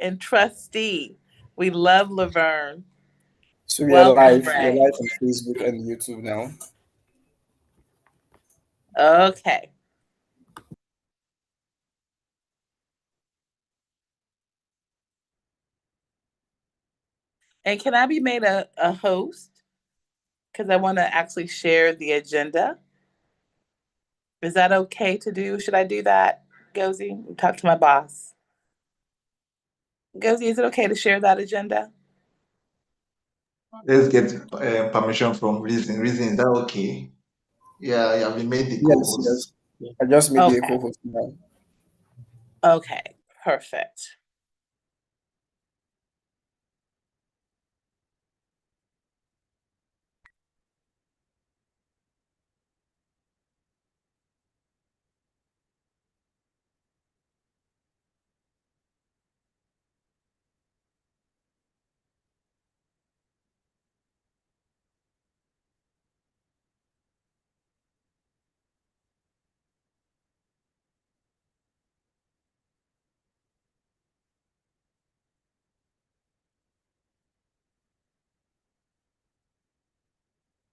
and Trustee. We love Laverne. So we are Welcome, live. We are Ray. live on Facebook and YouTube now. Okay. And can I be made a host? Because I want to actually share the agenda. Is that okay to do? Should I do that, Gozi? Talk to my boss. Gozi, is it okay to share that agenda? Let's get permission from Reason. Reason, is that okay? Yeah, you have been made the Yes, co-host. yes. I just made the Okay. co-host now. Okay. Perfect.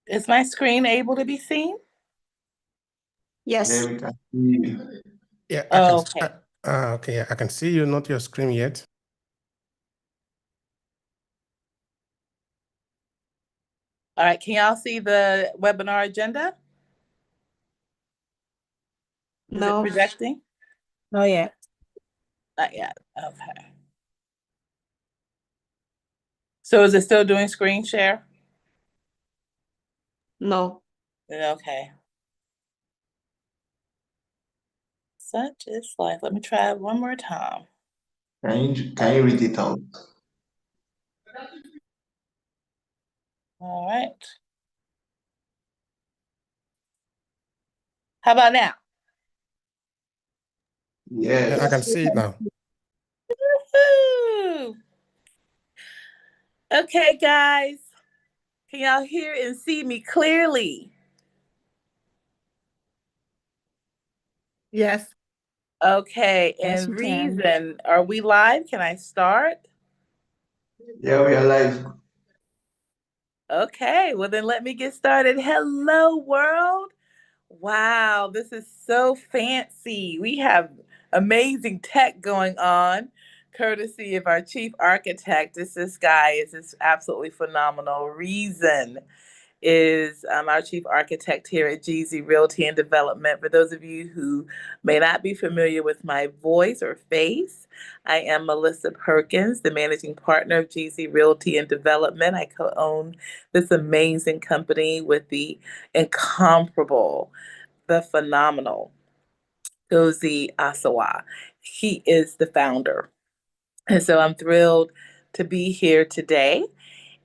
Is my screen able to be seen? Yeah, Yes. we can see you. Yeah, I can. Oh, okay. Okay, yeah, I can see you, not your screen yet. All right. Can y'all see the webinar agenda? Is it No, projecting? not yet. Not yet. Okay. So is it still doing screen share? No. Okay. Such is life. Let me try it one more time. Can you read it out? All right. How about now? Yeah, I Yes. can see it now. Woo! Okay, guys. Can y'all hear and see me clearly? Yes. Okay, Yes, and we can. Reason, are we live? Can I start? Yeah, we are live. Okay, well then let me get started. Hello, world. Wow, this is so fancy. We have amazing tech going on, courtesy of our chief architect. This guy is just absolutely phenomenal. Reason is our chief architect here at GZ Realty and Development. For those of you who may not be familiar with my voice or face, I am Melissa Perkins, the managing partner of GZ Realty and Development. I co own this amazing company with the incomparable, the phenomenal Gozi Asawa. He is the founder. And so I'm thrilled to be here today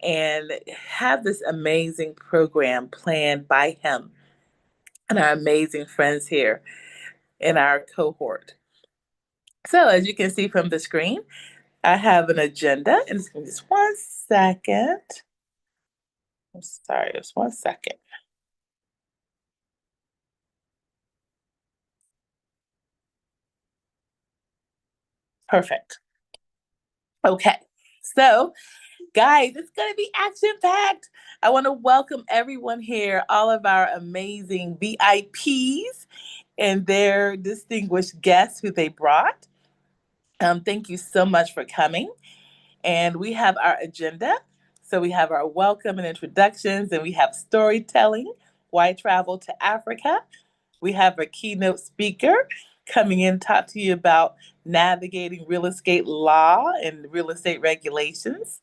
and have this amazing program planned by him and our amazing friends here in our cohort. So, as you can see from the screen, I have an agenda, and just 1 second. I'm sorry, just 1 second. Perfect. Okay, so guys, it's going to be action packed. I want to welcome everyone here, all of our amazing VIPs and their distinguished guests who they brought. Thank you so much for coming. And we have our agenda. So we have our welcome and introductions, and we have storytelling, why travel to Africa. We have a keynote speaker coming in to talk to you about navigating real estate law and real estate regulations.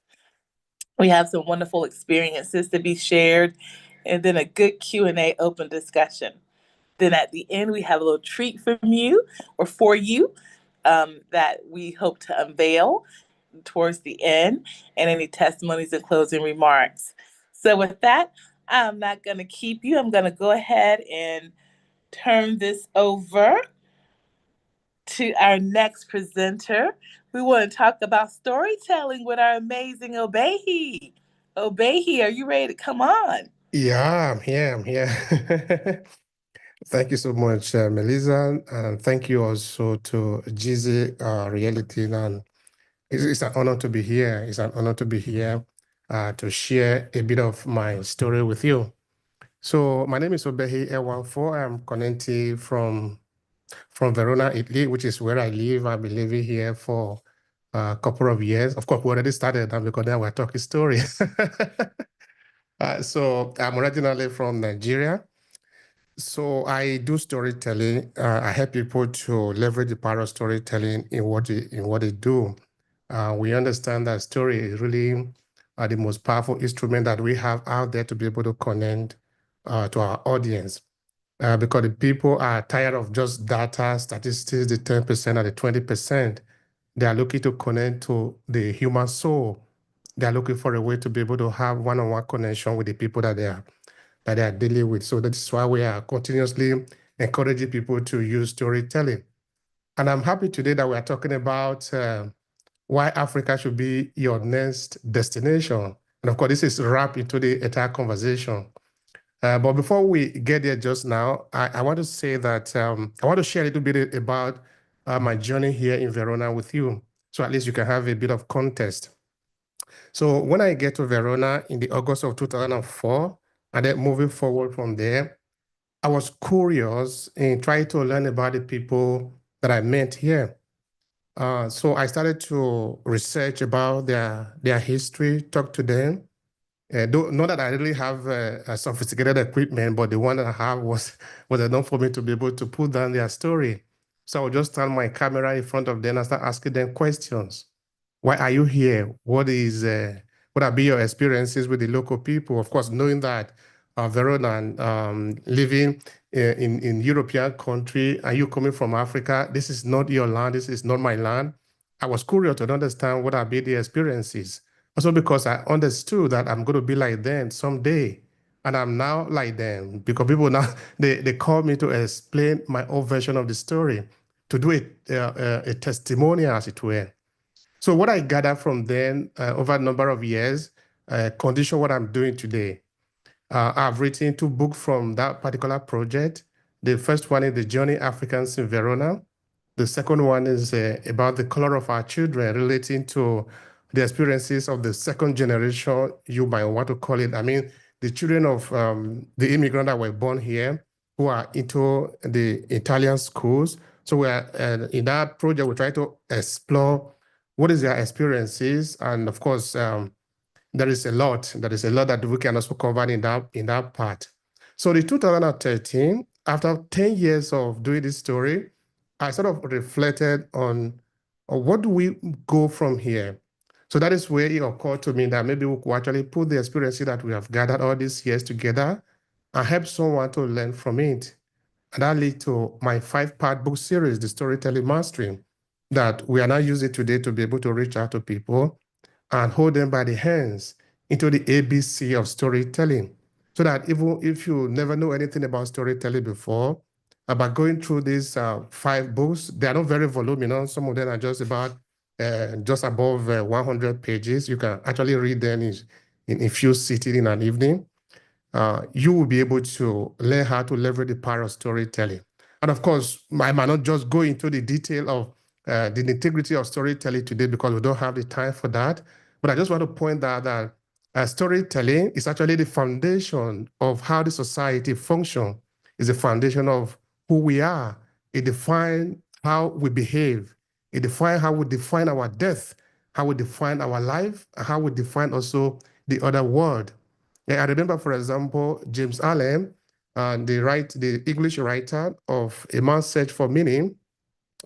We have some wonderful experiences to be shared, and then a good Q&A open discussion. Then at the end, we have a little treat from you or for you that we hope to unveil towards the end, and any testimonies and closing remarks. So with that, I'm not going to keep you. I'm going to go ahead and turn this over to our next presenter. We want to talk about storytelling with our amazing Obehi. Obehi, are you ready to come on? Yeah, I'm here. I'm here. Thank you so much, Melissa, and thank you also to GZ Reality and It's an honor to be here. It's an honor to be here to share a bit of my story with you. So my name is Obehi Ewanfo. I'm connecting from Verona, Italy, which is where I live. I've been living here for a couple of years. Of course, we already started now because now we're talking story. So I'm originally from Nigeria. So I do storytelling. I help people to leverage the power of storytelling in what they do. We understand that story is really the most powerful instrument that we have out there to be able to connect to our audience. Because the people are tired of just data, statistics, the 10% and the 20%. They are looking to connect to the human soul. They are looking for a way to be able to have one-on-one connection with the people that they are dealing with. So that's why we are continuously encouraging people to use storytelling. And I'm happy today that we are talking about why Africa should be your next destination. And of course, this is wrapped into the entire conversation. But before we get there just now, I want to say that I want to share a little bit about my journey here in Verona with you. So at least you can have a bit of context. So when I get to Verona in the August of 2004, and then moving forward from there, I was curious in trying to learn about the people that I met here. So I started to research about their history, talk to them. Not that I really have a sophisticated equipment, but the one that I have was enough for me to be able to put down their story. So I would just stand my camera in front of them and start asking them questions. Why are you here? What have been your experiences with the local people? Of course, knowing that Verona, living in European country, and you coming from Africa, this is not your land, this is not my land. I was curious to understand what have been the experiences. Also because I understood that I'm going to be like them someday. And I'm now like them because people now, they call me to explain my own version of the story, to do a testimonial, as it were. So what I gathered from then over a number of years condition what I'm doing today. I've written 2 books from that particular project. The first one is The Journey Africans in Verona. The second one is about the color of our children, relating to the experiences of the second generation, you might want to call it. I mean, the children of the immigrants that were born here who are into the Italian schools. So we are in that project, we try to explore what is their experiences. And of course, there is a lot that we can also cover in that part. So in 2013, after 10 years of doing this story, I sort of reflected on what do we go from here. So that is where it occurred to me that maybe we could actually put the experiences that we have gathered all these years together and help someone to learn from it. And that led to my 5-part book series, The Storytelling Mastery, that we are now using today to be able to reach out to people and hold them by the hands into the ABC of storytelling. So that even if you never know anything about storytelling before, about going through these 5 books, they are not very voluminous. Some of them are just above 100 pages. You can actually read them in a few sittings in an evening. You will be able to learn how to leverage the power of storytelling. And of course, I might not just go into the detail of the integrity of storytelling today because we don't have the time for that. But I just want to point out that storytelling is actually the foundation of how the society functions. It's the foundation of who we are. It defines how we behave. It defines how we define our death, how we define our life, and how we define also the other world. I remember, for example, James Allen, the English writer of A Man's Search for Meaning.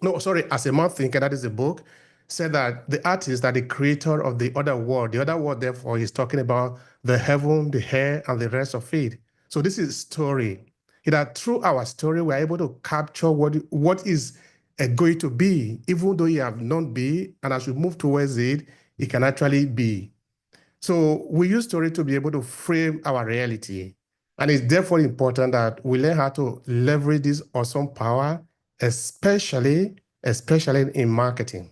No, sorry, As a Man Thinker, that is the book, said that the artist are the creator of the other world. The other world, therefore, he's talking about the heaven, the air, and the rest of it. So this is story. That through our story, we're able to capture what is going to be, even though you have not been, and as we move towards it, it can actually be. So we use story to be able to frame our reality. And it's therefore important that we learn how to leverage this awesome power, especially in marketing.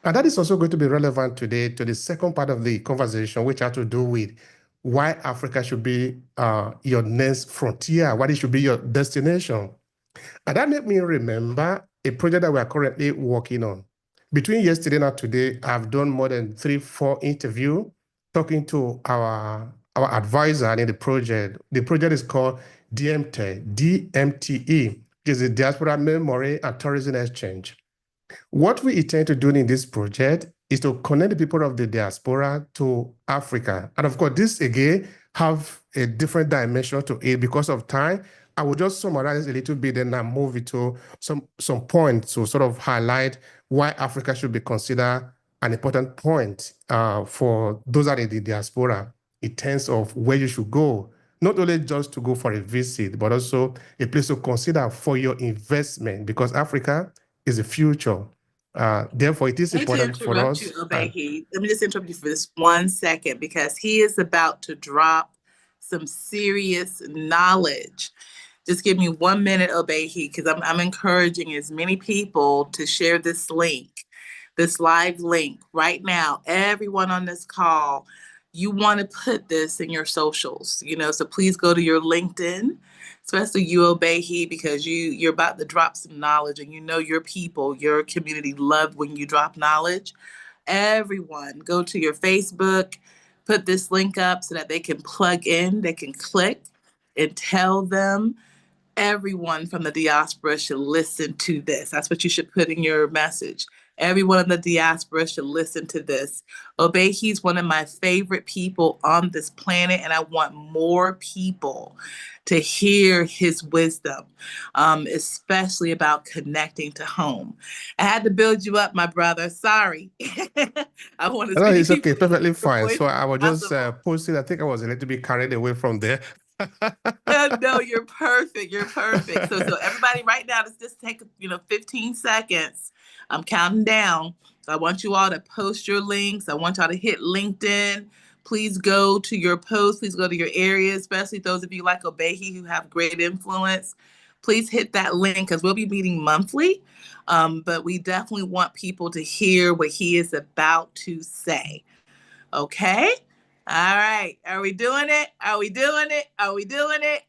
And that is also going to be relevant today to the second part of the conversation, which has to do with why Africa should be your next frontier, why it should be your destination. And that made me remember a project that we are currently working on. between yesterday and today, I've done more than 3-4 interviews talking to our advisor in the project. The project is called DMTE, which is the Diaspora Memory and Tourism Exchange. What we intend to do in this project is to connect the people of the diaspora to Africa. And of course, this again have a different dimension to it. Because of time, I will just summarize a little bit and then move it to some points to sort of highlight why Africa should be considered an important point for those that are in the diaspora in terms of where you should go, not only just to go for a visit, but also a place to consider for your investment, because Africa is the future. Therefore, it is important for us. Let me just interrupt you for this 1 second, because he is about to drop some serious knowledge. Just give me 1 minute, Obehi, because I'm encouraging as many people to share this link, this live link right now. Everyone on this call, you want to put this in your socials, so please go to your LinkedIn, especially you, Obehi, because you're about to drop some knowledge, and your people, your community love when you drop knowledge. Everyone, go to your Facebook, put this link up so that they can plug in, they can click, and tell them everyone from the diaspora should listen to this. That's what you should put in your message. Everyone in the diaspora should listen to this. Obehi's one of my favorite people on this planet, and I want more people to hear his wisdom, especially about connecting to home. I had to build you up, my brother. Sorry. I want to. No, it's okay, perfectly fine. So I was just posting. I think I was a little bit carried away from there. No, you're perfect. You're perfect. So everybody, right now, let's just take 15 seconds. I'm counting down. So I want you all to post your links. I want y'all to hit LinkedIn. Please go to your posts. Please go to your area, especially those of you like Obehi who have great influence. Please hit that link, because we'll be meeting monthly. But we definitely want people to hear what he is about to say. Okay? All right. Are we doing it? Are we doing it? Are we doing it?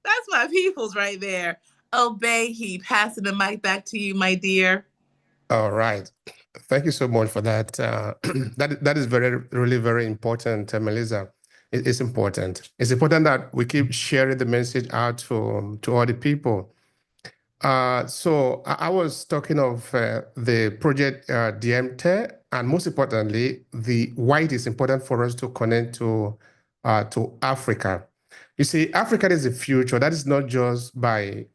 That's my peoples right there. Obehi, passing the mic back to you, my dear. All right. Thank you so much for that. That is really very important, Melissa. It's important. It's important that we keep sharing the message out to all the people. So I was talking of the project DMTE, and most importantly, why it is important for us to connect to Africa. You see, Africa is the future. That is not just by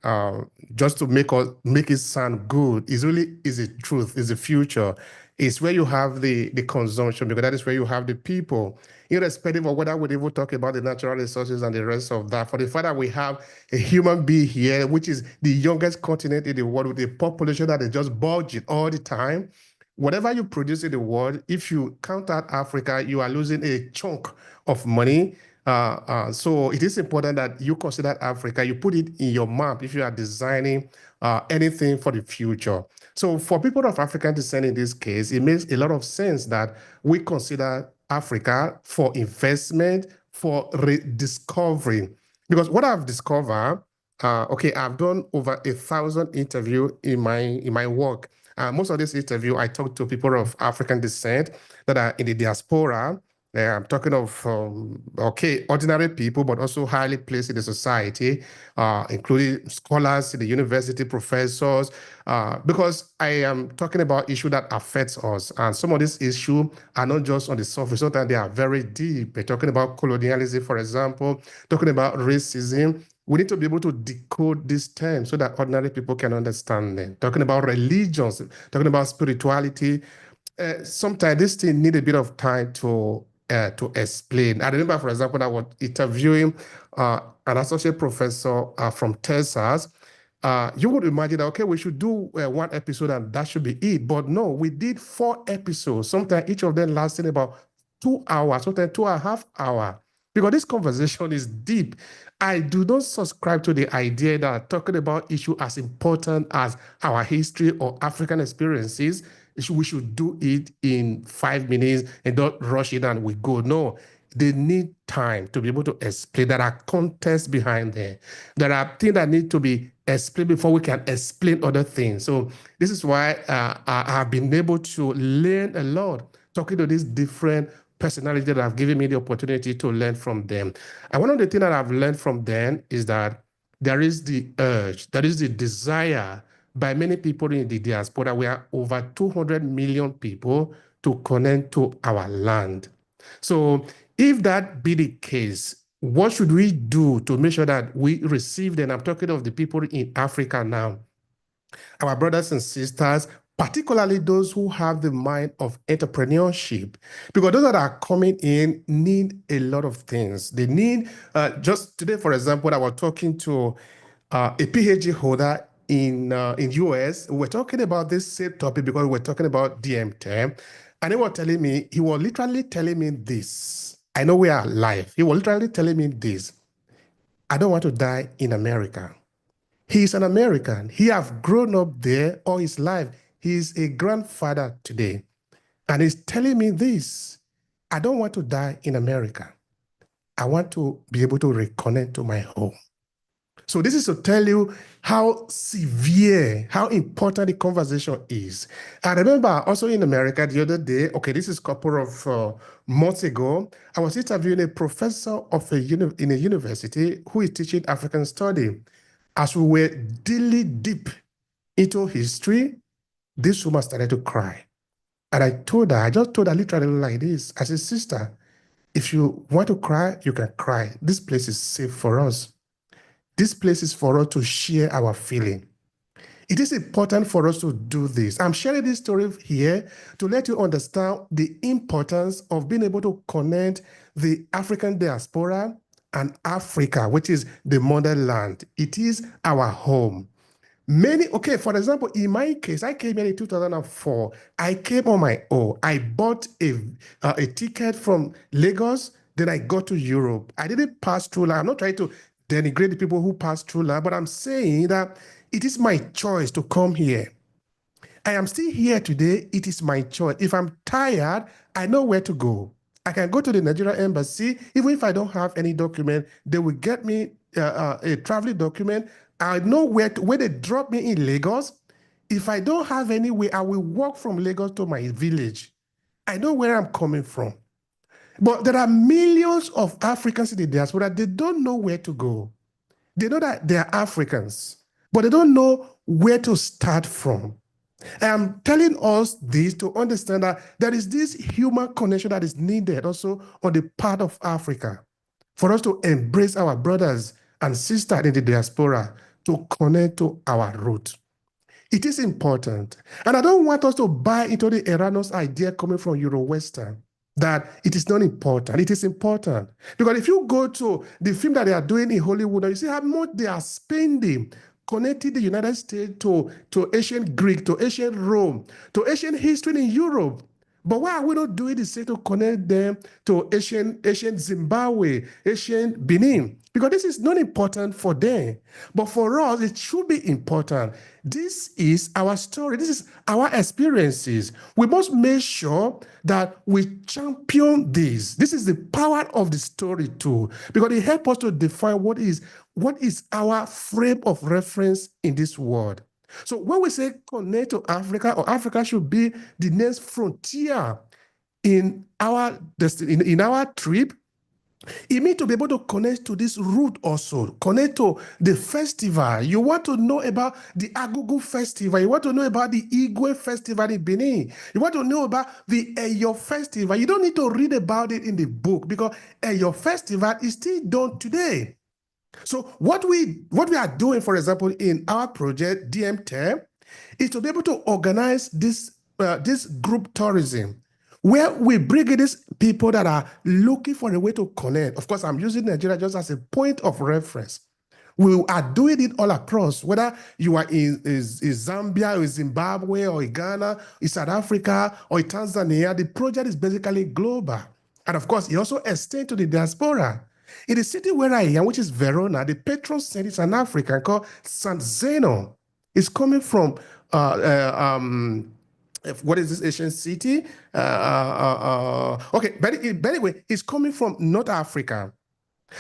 just to make it sound good. It really is the truth. It's the future. It's where you have the consumption, because that is where you have the people. Irrespective of whether we even talk about the natural resources and the rest of that, for the fact that we have a human being here, which is the youngest continent in the world, with a population that is just bulging all the time. Whatever you produce in the world, if you count out Africa, you are losing a chunk of money. So it is important that you consider Africa, you put it in your map if you are designing anything for the future. So for people of African descent in this case, it makes a lot of sense that we consider Africa for investment, for rediscovery. Because what I've discovered, I've done over 1,000 interviews in my work. Most of this interview, I talk to people of African descent that are in the diaspora. I'm talking of, ordinary people, but also highly placed in the society, including scholars in the university, professors, because I am talking about issues that affects us. And some of these issues are not just on the surface, sometimes they are very deep. We're talking about colonialism, for example, talking about racism. We need to be able to decode these terms so that ordinary people can understand them. Talking about religions, talking about spirituality. Sometimes this thing need a bit of time to explain. I remember, for example, I was interviewing an associate professor from Texas. You would imagine that, okay, we should do 1 episode and that should be it. But no, we did 4 episodes, sometimes each of them lasting about 2 hours, sometimes 2.5 hours. Because this conversation is deep. I do not subscribe to the idea that talking about issue as important as our history or African experiences, we should do it in 5 minutes and don't rush it and we go. No, they need time to be able to explain. There are contexts behind there. There are things that need to be explain before we can explain other things. So this is why I've been able to learn a lot talking to these different personalities that have given me the opportunity to learn from them. And one of the things that I've learned from them is that there is the urge, there is the desire by many people in the diaspora. We are over 200 million people to connect to our land. So if that be the case, what should we do to make sure that we receive them? I'm talking of the people in Africa now, our brothers and sisters, particularly those who have the mind of entrepreneurship, because those that are coming in need a lot of things. They need, just today, for example, I was talking to a PhD holder in US. We're talking about this same topic because we're talking about DMT. And he was literally telling me this. I know we are alive. He was literally telling me this. I don't want to die in America. He's an American. He have grown up there all his life. He's a grandfather today. And he's telling me this. I don't want to die in America. I want to be able to reconnect to my home. So this is to tell you how severe, how important the conversation is. I remember also in America the other day, okay, this is a couple of months ago, I was interviewing a professor of in a university who is teaching African study. As we were dealing deep into history, this woman started to cry. And I just told her literally like this. I said, sister, if you want to cry, you can cry. This place is safe for us. This place is for us to share our feeling. It is important for us to do this. I'm sharing this story here to let you understand the importance of being able to connect the African diaspora and Africa, which is the motherland. It is our home. Okay, for example, in my case, I came here in 2004. I came on my own. I bought a ticket from Lagos, then I got to Europe. I didn't pass through land. I'm not trying to denigrate the people who pass through land, but I'm saying that it is my choice to come here. I am still here today. It is my choice. If I'm tired, I know where to go. I can go to the Nigerian embassy. Even if I don't have any document, they will get me a traveling document. I know where they drop me in Lagos. If I don't have anywhere, I will walk from Lagos to my village. I know where I'm coming from. But there are millions of Africans in the diaspora. They don't know where to go. They know that they are Africans, but they don't know where to start from. I'm telling us this to understand that there is this human connection that is needed also on the part of Africa for us to embrace our brothers and sisters in the diaspora to connect to our root. It is important. And I don't want us to buy into the erroneous idea coming from Euro-Western that it is not important. It is important. Because if you go to the film that they are doing in Hollywood, you see how much they are spending connecting the United States to ancient Greek, to ancient Rome, to ancient history in Europe. But why are we not doing the same to connect them to ancient Zimbabwe, ancient Benin? Because this is not important for them. But for us, it should be important. This is our story. This is our experiences. We must make sure that we champion this. This is the power of the story too, because it helps us to define what is our frame of reference in this world. So when we say connect to Africa, or Africa should be the next frontier in our destiny, in our trip, it means to be able to connect to this root also, connect to the festival. You want to know about the Agugu festival. You want to know about the Igwe festival in Benin. You want to know about the Eyo festival. You don't need to read about it in the book because Eyo festival is still done today. So what we are doing, for example, in our project, DMT, is to be able to organize this group tourism, where we bring in these people that are looking for a way to connect. Of course, I'm using Nigeria just as a point of reference. We are doing it all across, whether you are in Zambia, or Zimbabwe, or Ghana, in South Africa, or in Tanzania. The project is basically global. And of course, it also extends to the diaspora. In the city where I am, which is Verona, the patron saint is an African called Saint Zeno. It's coming from what is this ancient city? Okay, but anyway, it's coming from North Africa.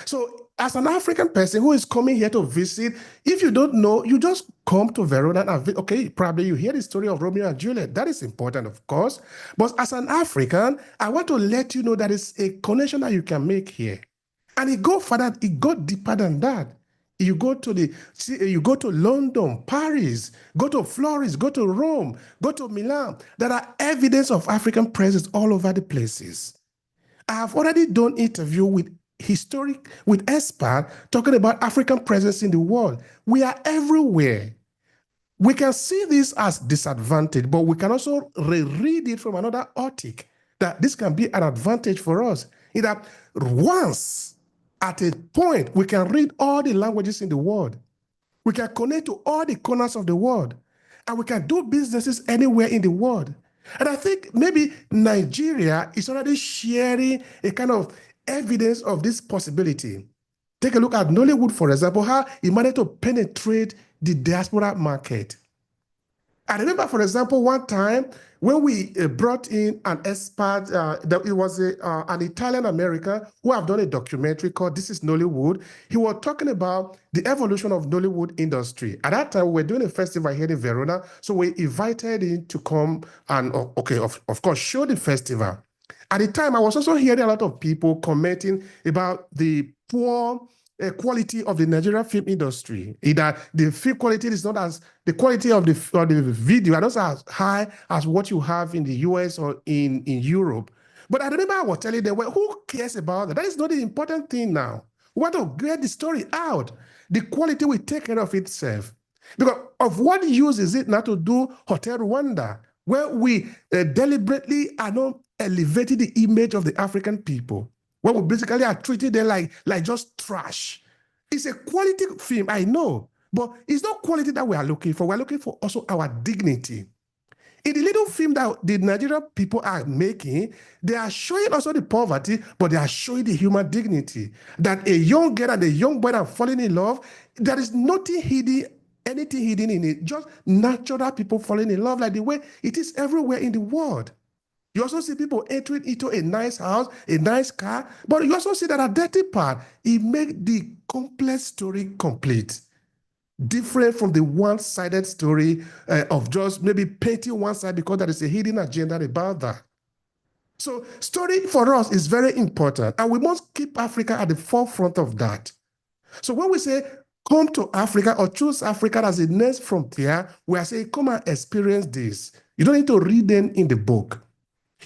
So as an African person who is coming here to visit, if you don't know, you just come to Verona and okay, probably you hear the story of Romeo and Juliet. That is important, of course. But as an African, I want to let you know that it's a connection that you can make here. And it go further, it go deeper than that. You go to London, Paris, go to Florence, go to Rome, go to Milan. There are evidence of African presence all over the places. I have already done interview with experts talking about African presence in the world. We are everywhere. We can see this as disadvantage, but we can also reread it from another optic that this can be an advantage for us. In that once at a point, we can read all the languages in the world. We can connect to all the corners of the world, and we can do businesses anywhere in the world. And I think maybe Nigeria is already sharing a kind of evidence of this possibility. Take a look at Nollywood, for example, how it managed to penetrate the diaspora market. I remember, for example, one time when we brought in an expert, it was an Italian American who have done a documentary called This is Nollywood. He was talking about the evolution of Nollywood industry. At that time, we were doing a festival here in Verona, so we invited him to come and, of course, show the festival. At the time, I was also hearing a lot of people commenting about the poor quality of the Nigerian film industry. That the film quality is not as the quality of the video, not as high as what you have in the US or in Europe. But I remember I was telling them, well, who cares about that? That is not the important thing now. We want to get the story out. The quality will take care of itself. Because of what use is it now to do Hotel Rwanda, where we deliberately are not elevating the image of the African people? Well, we basically are treating them like just trash. It's a quality film, I know, but it's not quality that we are looking for. We're looking for also our dignity. In the little film that the Nigerian people are making, they are showing also the poverty, but they are showing the human dignity. That a young girl and a young boy are falling in love, there is nothing hidden, anything hidden in it, just natural people falling in love like the way it is everywhere in the world. You also see people entering into a nice house, a nice car, but you also see that a dirty part. It makes the complex story complete. Different from the one-sided story of just maybe painting one side because there is a hidden agenda about that. So story for us is very important, and we must keep Africa at the forefront of that. So when we say come to Africa or choose Africa as the next frontier, we are saying come and experience this. You don't need to read them in the book.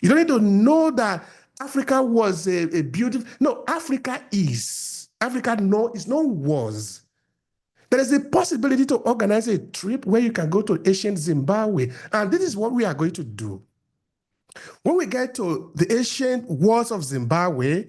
You don't need to know that Africa was a beautiful... No, Africa is. Africa is not was. There is a possibility to organize a trip where you can go to ancient Zimbabwe. And this is what we are going to do. When we get to the ancient walls of Zimbabwe,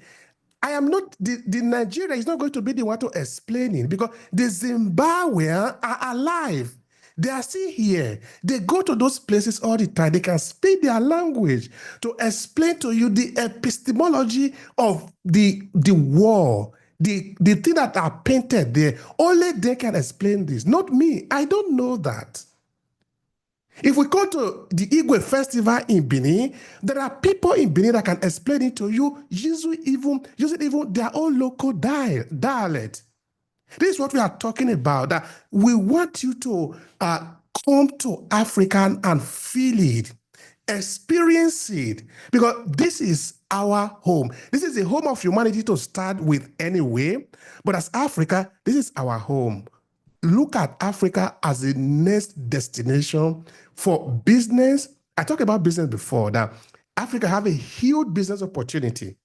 the Nigeria is not going to be the one to explain it because the Zimbabweans are alive. They are still here. They go to those places all the time. They can speak their language to explain to you the epistemology of the war, the thing that are painted there. Only they can explain this, not me. I don't know that. If we go to the Igwe festival in Benin, there are people in Benin that can explain it to you using even their own local dialect. This is what we are talking about, that we want you to come to Africa and feel it, experience it, because this is our home. This is the home of humanity to start with anyway, but as Africa, this is our home. Look at Africa as the next destination for business. I talked about business before, that Africa have a huge business opportunity.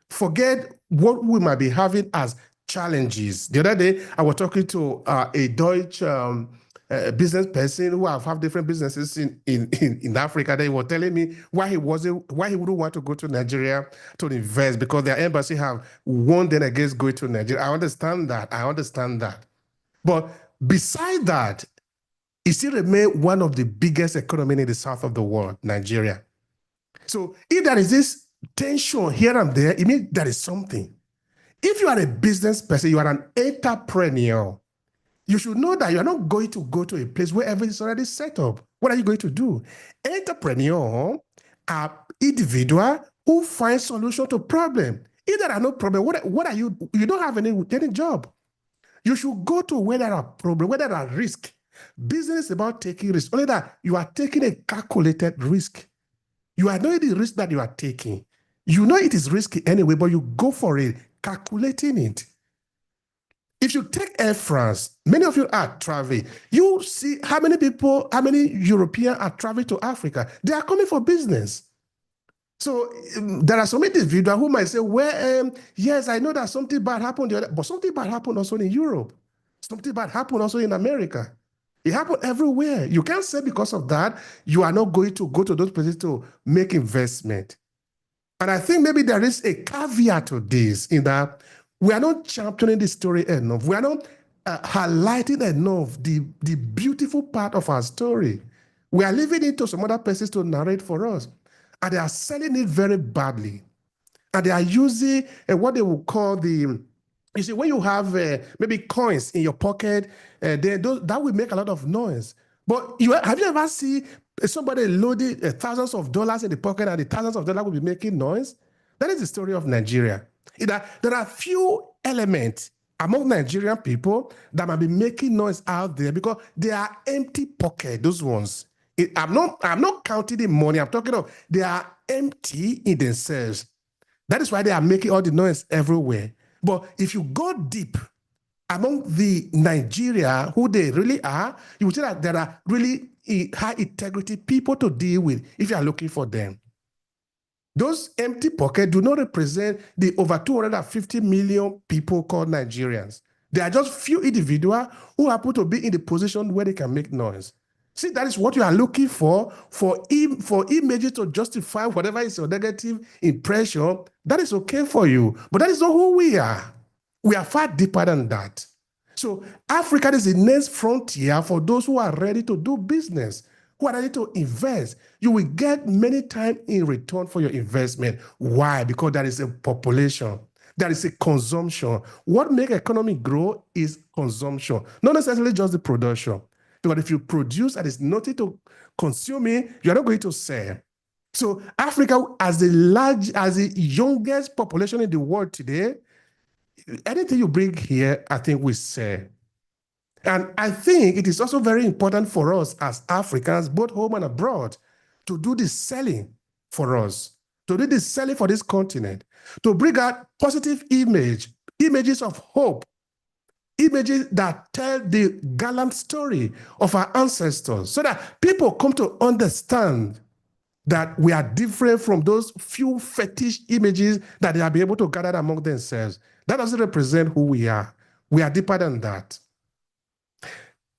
Forget what we might be having as challenges. The other day, I was talking to a Deutsch business person who have different businesses in Africa. They were telling me why he wouldn't want to go to Nigeria to invest because their embassy have warned them against going to Nigeria. I understand that. But beside that, it still remains one of the biggest economies in the south of the world, Nigeria. So if there is this tension here and there, it means there is something. If you are a business person, you are an entrepreneur, you should know that you are not going to go to a place where everything is already set up. What are you going to do? Entrepreneurs are individuals who find solution to problem. If there are no problems, what are you? You don't have any job. You should go to where there are problems, where there are risks. Business is about taking risks. Only that you are taking a calculated risk. You are knowing the risk that you are taking. You know it is risky anyway, but you go for it, calculating it. If you take Air France, many of you are traveling. You see how many people, how many Europeans are traveling to Africa. They are coming for business. So there are some individuals who might say, well, yes, I know that something bad happened, but something bad happened also in Europe. Something bad happened also in America. It happened everywhere. You can't say because of that, you are not going to go to those places to make investment. And I think maybe there is a caveat to this in that we are not championing the story enough. We are not highlighting enough the beautiful part of our story. We are leaving it to some other persons to narrate for us. And they are selling it very badly. And they are using what they will call the, you see, when you have maybe coins in your pocket, that will make a lot of noise. But have you ever seen somebody loaded thousands of dollars in the pocket and the thousands of dollars will be making noise? That is the story of Nigeria. There are few elements among Nigerian people that might be making noise out there because they are empty pocket, those ones. I'm not counting the money. I'm talking of they are empty in themselves. That is why they are making all the noise everywhere. But if you go deep among the Nigeria, who they really are, you will see that there are really high integrity people to deal with if you are looking for them. Those empty pockets do not represent the over 250 million people called Nigerians. They are just few individuals who happen to be in the position where they can make noise. See, that is what you are looking for images to justify whatever is your negative impression. That is okay for you, but that is not who we are. We are far deeper than that. So Africa is the next frontier for those who are ready to do business, who are ready to invest. You will get many times in return for your investment. Why? Because there is a population. There is a consumption. What makes economy grow is consumption, not necessarily just the production. But if you produce and it's nothing to consuming, you're not going to sell. So Africa, as the youngest population in the world today, anything you bring here, I think we sell. And I think it is also very important for us as Africans, both home and abroad, to do the selling for us, to do the selling for this continent, to bring out positive images of hope, images that tell the gallant story of our ancestors so that people come to understand that we are different from those few fetish images that they have been able to gather among themselves. That doesn't represent who we are. We are deeper than that.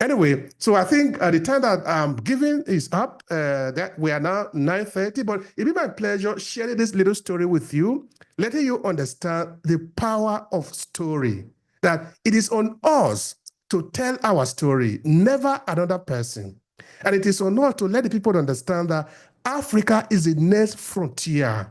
Anyway, so I think the time that I'm giving is up, that we are now 9:30, but it'll be my pleasure sharing this little story with you, letting you understand the power of story, that it is on us to tell our story, never another person. And it is on us to let the people understand that Africa is the next frontier,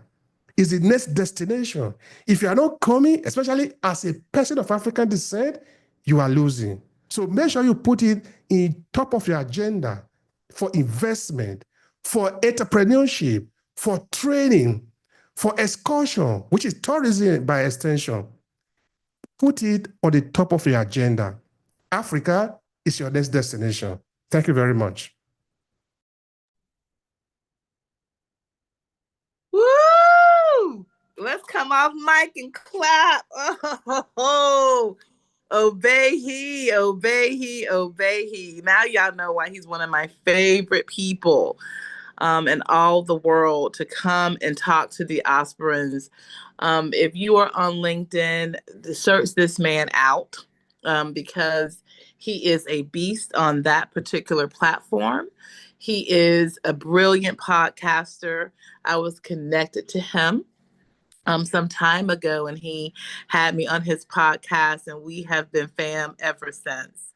is the next destination. If you are not coming, especially as a person of African descent, you are losing. So make sure you put it in top of your agenda for investment, for entrepreneurship, for training, for excursion, which is tourism by extension. Put it on the top of your agenda. Africa is your next destination. Thank you very much. Woo! Let's come off mic and clap. Oh, obey he, obey he, obey he. Now y'all know why he's one of my favorite people in all the world to come and talk to the diasporans. If you are on LinkedIn, search this man out because he is a beast on that particular platform. He is a brilliant podcaster. I was connected to him some time ago, and he had me on his podcast, and we have been fam ever since.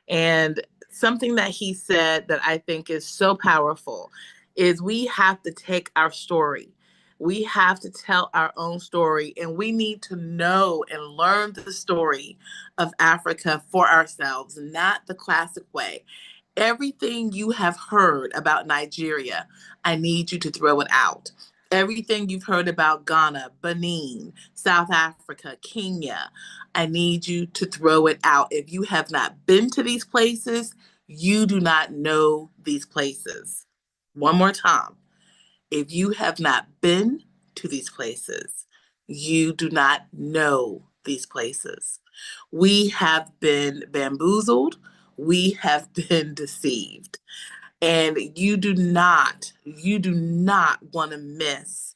And something that he said that I think is so powerful is we have to take our story. We have to tell our own story, and we need to know and learn the story of Africa for ourselves, not the classic way. Everything you have heard about Nigeria, I need you to throw it out. Everything you've heard about Ghana, Benin, South Africa, Kenya, I need you to throw it out. If you have not been to these places, you do not know these places. One more time. If you have not been to these places, you do not know these places. We have been bamboozled. We have been deceived. And you do not want to miss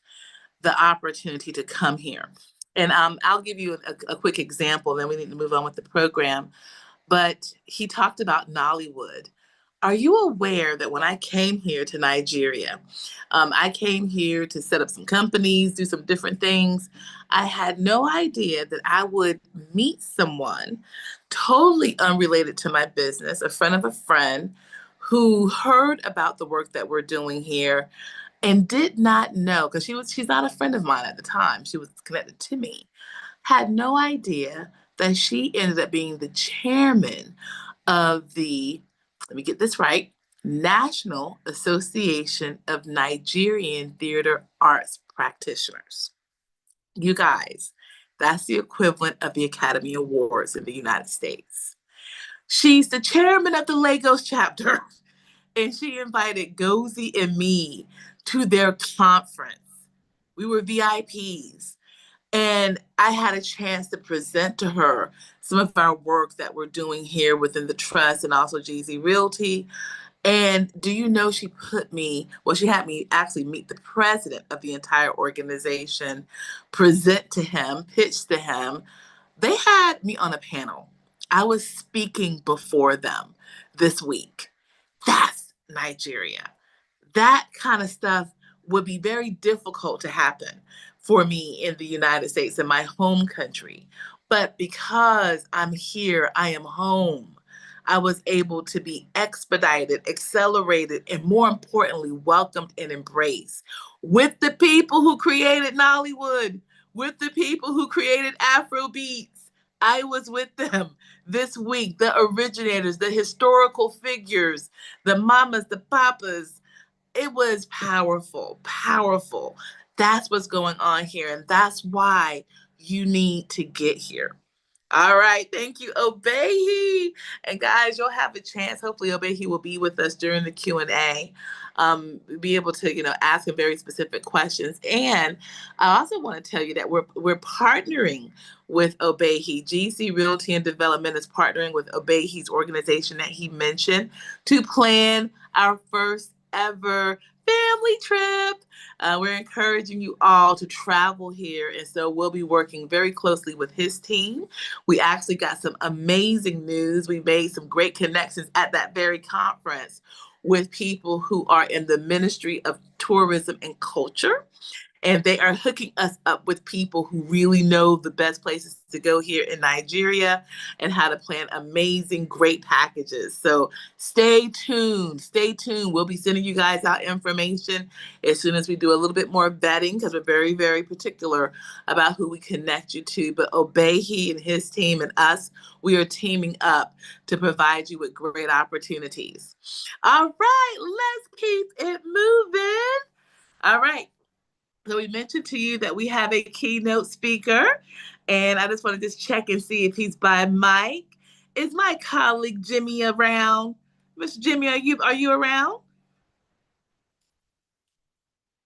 the opportunity to come here. And I'll give you a quick example, then we need to move on with the program. But he talked about Nollywood. Are you aware that when I came here to Nigeria, I came here to set up some companies, do some different things. I had no idea that I would meet someone totally unrelated to my business, a friend of a friend who heard about the work that we're doing here and did not know, because she's not a friend of mine at the time. She was connected to me. Had no idea that she ended up being the chairman of the, let me get this right, National Association of Nigerian Theater Arts Practitioners. You guys, that's the equivalent of the Academy Awards in the United States. She's the chairman of the Lagos chapter, and she invited Gozi and me to their conference. We were VIPs. And I had a chance to present to her some of our work that we're doing here within the trust and also GZ Realty. And do you know, she had me actually meet the president of the entire organization, present to him, pitch to him. They had me on a panel. I was speaking before them this week. That's Nigeria. That kind of stuff would be very difficult to happen for me in the United States, in my home country. But because I'm here, I am home. I was able to be expedited, accelerated, and more importantly, welcomed and embraced with the people who created Nollywood, with the people who created Afro beats. I was with them this week, the originators, the historical figures, the mamas, the papas. It was powerful, powerful. That's what's going on here. And that's why you need to get here. All right. Thank you, Obehi. And guys, you'll have a chance. Hopefully, Obehi will be with us during the Q&A. Be able to, ask him very specific questions. And I also want to tell you that we're partnering with Obehi. GC Realty and Development is partnering with Obehi's organization that he mentioned to plan our first ever family trip. We're encouraging you all to travel here. And so we'll be working very closely with his team. We actually got some amazing news. We made some great connections at that very conference with people who are in the Ministry of Tourism and Culture. And they are hooking us up with people who really know the best places to go here in Nigeria and how to plan amazing, great packages. So stay tuned. Stay tuned. We'll be sending you guys out information as soon as we do a little bit more vetting, because we're very, very particular about who we connect you to. But Obehi and his team and us, we are teaming up to provide you with great opportunities. All right, let's keep it moving. All right. So we mentioned to you that we have a keynote speaker, and I just want to check and see if he's by mic. Is my colleague Jimmy around? Mr. Jimmy, are you around?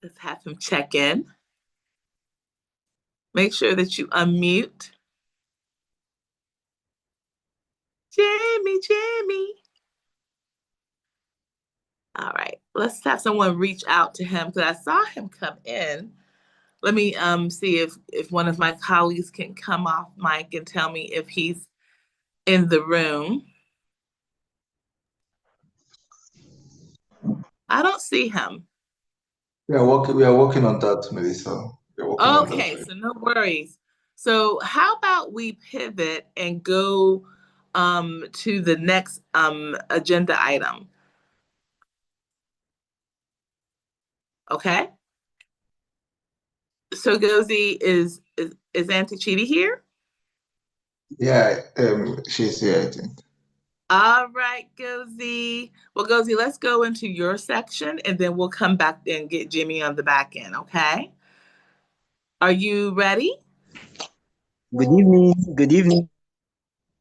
Let's have him check in. Make sure that you unmute. Jimmy. All right, let's have someone reach out to him because I saw him come in. Let me see if one of my colleagues can come off mic and tell me if he's in the room. I don't see him. We are working on that, Melissa. Okay, so no worries. So how about we pivot and go to the next agenda item? Okay. So Gozi, is Auntie Chidi here? Yeah, she's here, I think. All right, Gozy. Well, Gozy, let's go into your section and then we'll come back and get Jimmy on the back end, okay? Are you ready? Good evening. Good evening.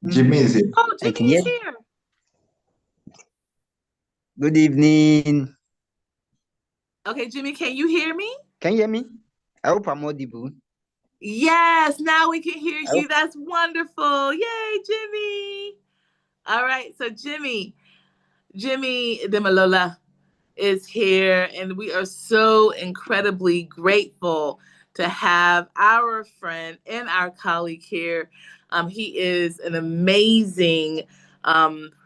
Jimmy is here. Oh, I can Jimmy is hear. here. Good evening. Okay, Jimmy, can you hear me? Can you hear me? I hope I'm audible. Yes, now we can hear I you. hope- That's wonderful. Yay, Jimmy. All right, so Jimmy Demalola is here, and we are so incredibly grateful to have our friend and our colleague here. He is an amazing,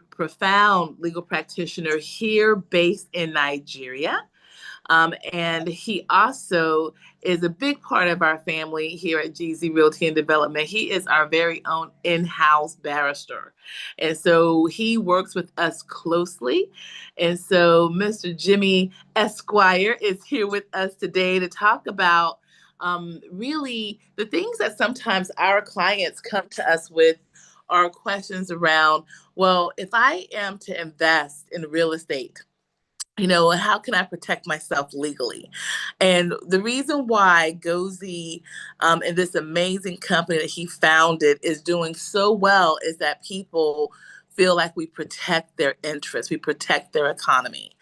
profound legal practitioner here based in Nigeria. And he also is a big part of our family here at GZ Realty and Development. He is our very own in-house barrister. And so he works with us closely. And so Mr. Jimmy Esquire is here with us today to talk about really the things that sometimes our clients come to us with are questions around, well, if I am to invest in real estate, how can I protect myself legally? And the reason why Gozy and this amazing company that he founded is doing so well is that people feel like we protect their interests, we protect their economy.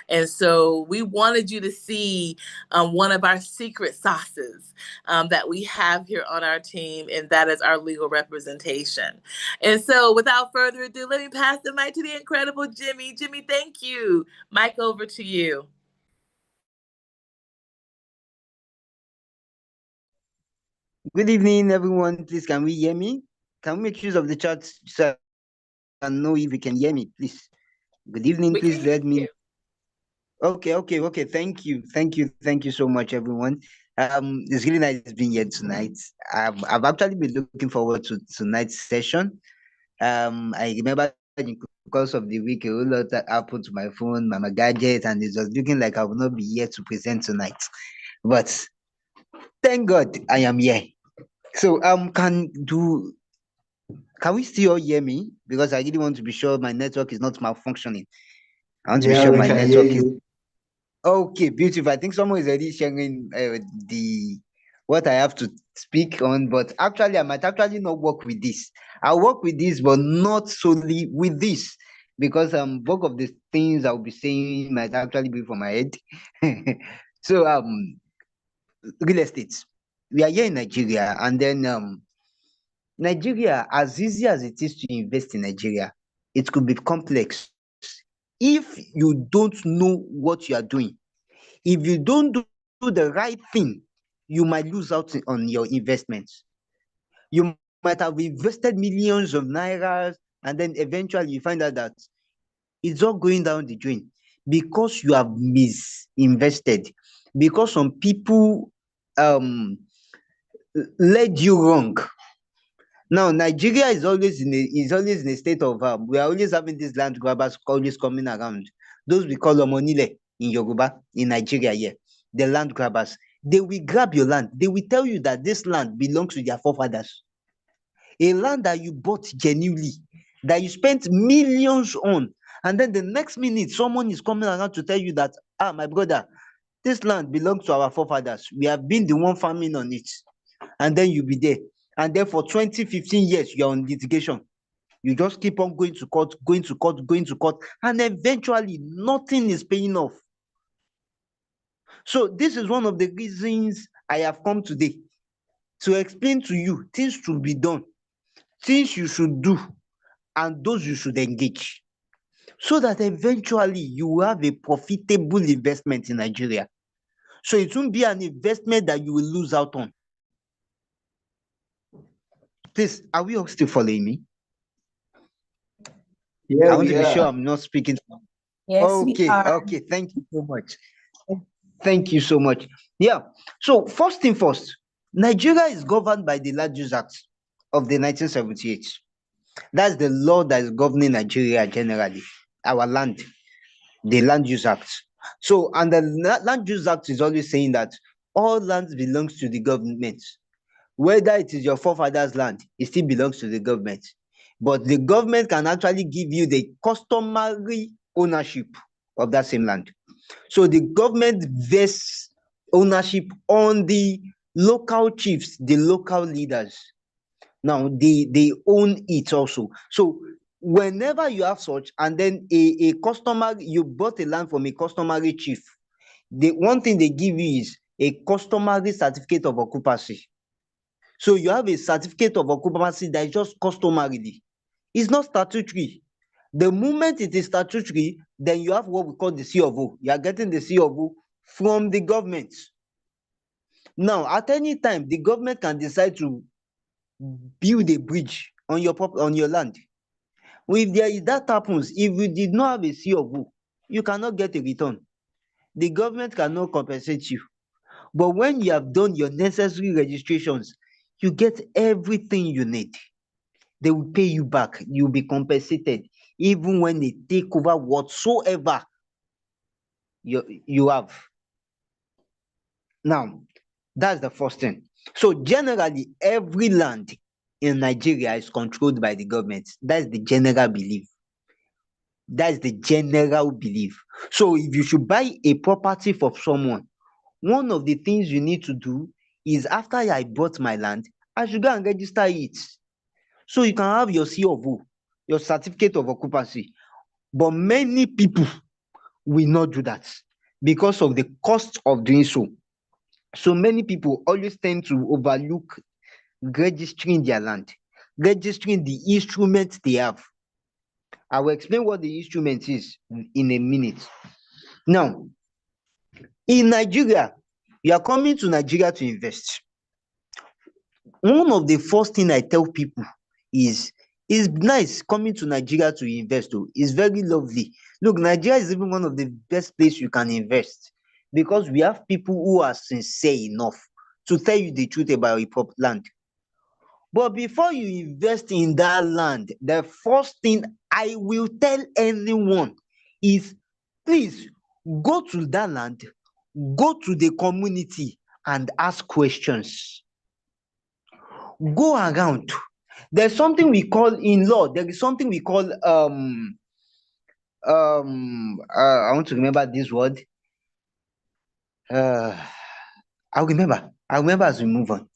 And so we wanted you to see one of our secret sauces that we have here on our team, and that is our legal representation. And so without further ado, let me pass the mic to the incredible Jimmy. Jimmy, thank you. Mike, over to you. Good evening, everyone. Please, can we hear me? Can we make use of the chat so I know if you can hear me, please? Good evening. We Please can let hear me. you. Okay. Thank you so much, everyone. It's really nice being here tonight. I've actually been looking forward to tonight's session. I remember in course of the week, a whole lot that happened to my phone, my gadget, and it was looking like I will not be here to present tonight. But thank God I am here. So can we still hear me? Because I really want to be sure my network is not malfunctioning. I want to be Yeah, sure we my can hear network is you. okay. Beautiful. I think someone is already sharing the what I have to speak on, but actually I might actually not work with this. I'll work with this, but not solely with this, because both of the things I'll be saying might actually be from my head. So real estate. We are here in Nigeria, and then Nigeria, as easy as it is to invest in Nigeria, it could be complex if you don't know what you are doing. If you don't do the right thing, you might lose out on your investments. You might have invested millions of nairas, and then eventually you find out that it's all going down the drain because you have misinvested, because some people led you wrong. Now, Nigeria is always in a state of we are always having these land grabbers always coming around. Those we call Omonile in Yoruba, in Nigeria here. The land grabbers. They will grab your land. They will tell you that this land belongs to their forefathers. A land that you bought genuinely, that you spent millions on, and then the next minute someone is coming around to tell you that, my brother, this land belongs to our forefathers. We have been the one farming on it. And then you'll be there. And then for 20, 15 years, you're on litigation. You just keep on going to court, and eventually nothing is paying off. So this is one of the reasons I have come today to explain to you things to be done, things you should do, and those you should engage, so that eventually you will have a profitable investment in Nigeria. So it won't be an investment that you will lose out on. Please, are we all still following me? Yeah, I want to we be sure are. I'm not speaking. Yes, Okay. Thank you so much. Thank you so much. Yeah. So first thing first, Nigeria is governed by the Land Use Act of the 1978. That's the law that is governing Nigeria generally. Our land, the Land Use Act. So, and the Land Use Act is always saying that all lands belongs to the government. Whether it is your forefather's land, it still belongs to the government. but the government can actually give you the customary ownership of that same land. So the government vests ownership on the local chiefs, the local leaders. Now they own it also. So whenever you have such, and then a customer, you bought a land from a customary chief, the one thing they give you is a customary certificate of occupancy. So you have a certificate of occupancy that is just customarily. It's not statutory. The moment it is statutory, then you have what we call the C of O. You are getting the C of O from the government. Now, at any time, the government can decide to build a bridge on your land. If that happens, if you did not have a C of O, you cannot get a return. The government cannot compensate you. But when you have done your necessary registrations, you get everything you need. They will pay you back. You'll be compensated, even when they take over whatsoever you have. Now, that's the first thing. So generally, every land in Nigeria is controlled by the government. That's the general belief. That's the general belief. So if you should buy a property for someone, one of the things you need to do is, after I bought my land, I should go and register it. So you can have your C of O, your certificate of occupancy. But many people will not do that because of the cost of doing so. So many people always tend to overlook registering their land, registering the instrument they have. I will explain what the instrument is in a minute. Now, in Nigeria, you are coming to Nigeria to invest. One of the first things I tell people is, it's nice coming to Nigeria to invest. It's very lovely. Look, Nigeria is even one of the best places you can invest, because we have people who are sincere enough to tell you the truth about your land. But before you invest in that land, the first thing I will tell anyone is, please go to that land, go to the community and ask questions. Go around. There's something we call in law, there is something we call I want to remember this word. I'll remember as we move on.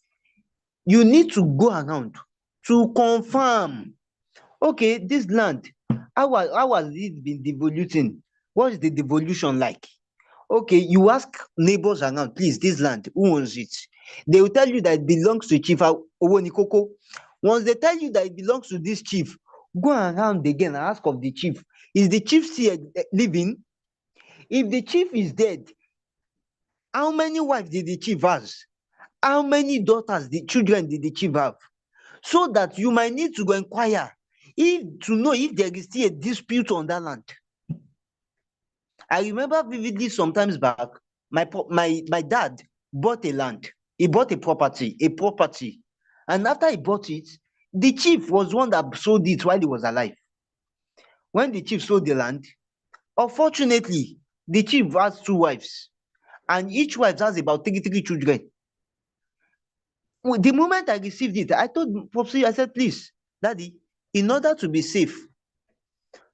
You need to go around to confirm, okay, this land, how has it been devoluting? What is the devolution like? Okay, you ask neighbors around, please, this land, who owns it? They will tell you that it belongs to Chief Owonikoko. Once they tell you that it belongs to this chief, go around again and ask of the chief, is the chief still living? If the chief is dead, how many wives did the chief have? How many daughters, the children did the chief have? So that you might need to go inquire to know if there is still a dispute on that land. I remember vividly sometimes back, my dad bought a land. He bought a property. And after he bought it, the chief was one that sold it while he was alive. When the chief sold the land, unfortunately, the chief has 2 wives, and each wife has about 33 children. The moment I received it, I told Popsy, I said, please, Daddy, in order to be safe,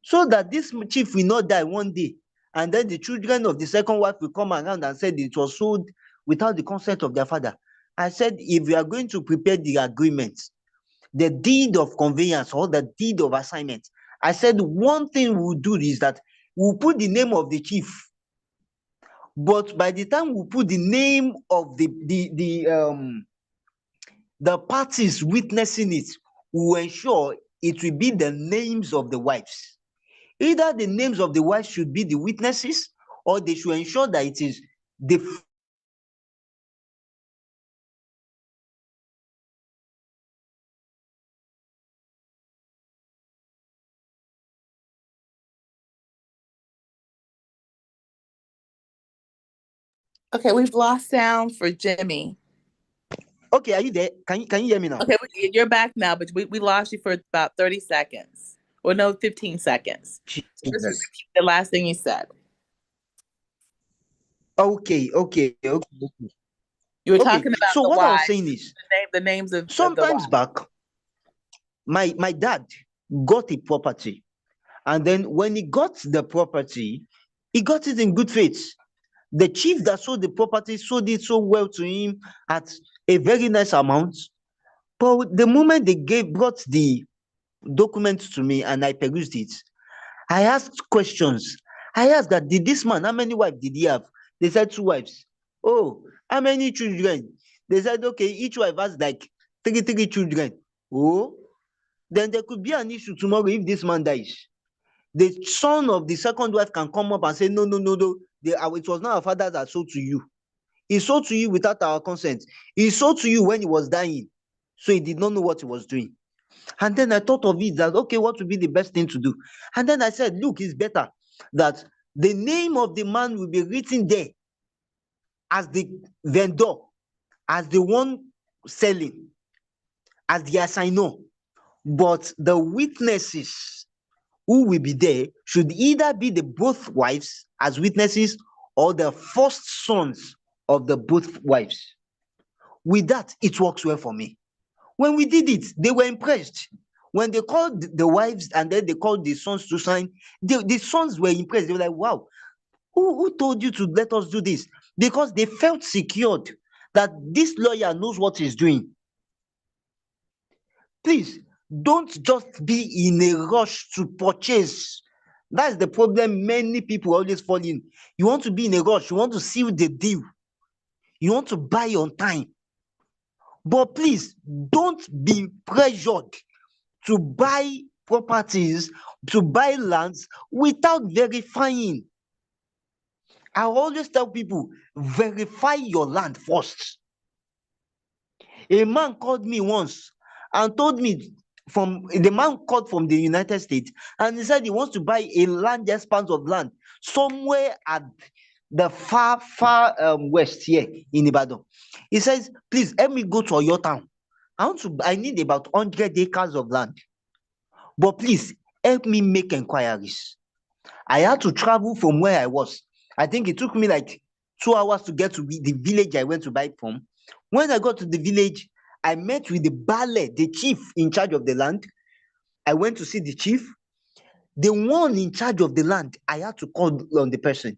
so that this chief will not die one day, and then the children of the second wife will come around and said it was sold without the consent of their father. I said, if you are going to prepare the agreement, the deed of conveyance or the deed of assignment, I said, one thing we'll do is that we'll put the name of the chief. But by the time we put the name of the parties witnessing it, we will ensure it will be the names of the wives. Either the names of the wives should be the witnesses, or they should ensure that it is the Okay, we've lost sound for Jimmy. Okay, are you there? Can you hear me now? Okay, you're back now, but we lost you for about 30 seconds. Or no, 15 seconds. So just repeat the last thing you said. Okay. You were talking about so the what wives, I was saying is, the names of sometimes the wives. back, my dad got a property. And then when he got the property, he got it in good faith. The chief that sold the property sold it so well to him at a very nice amount. But the moment they brought the documents to me and I perused it, I asked questions. I asked that, did this man, how many wives did he have? They said 2 wives. Oh, how many children? They said, okay, each wife has like three children. Oh, then there could be an issue tomorrow if this man dies. The son of the second wife can come up and say, no, it was not our father that sold to you. He sold to you without our consent. He sold to you when he was dying. So he did not know what he was doing. And then I thought of it that, okay, what would be the best thing to do? And then I said, look, it's better that the name of the man will be written there as the vendor, as the one selling, as the assigner. But the witnesses who will be there should either be the both wives as witnesses or the first sons of the both wives. With that, it works well for me. When we did it, they were impressed. When they called the wives and then they called the sons to sign, the sons were impressed. They were like, wow, who told you to let us do this? Because they felt secured that this lawyer knows what he's doing. Please, don't just be in a rush to purchase. That's the problem many people always fall in. You want to be in a rush. You want to seal the deal. You want to buy on time. But please, don't be pressured to buy properties, to buy lands without verifying. I always tell people, verify your land first. A man called me once and told me, the man called from the United States, and he said he wants to buy a large expanse of land somewhere at the far west here in Ibadan. He says, please help me go to your town. I need about 100 acres of land. But please help me make inquiries. I had to travel from where I was. I think it took me like 2 hours to get to the village I went to buy from. When I got to the village, I met with the Bale, the chief in charge of the land. I went to see the chief. The one in charge of the land, I had to call on the person.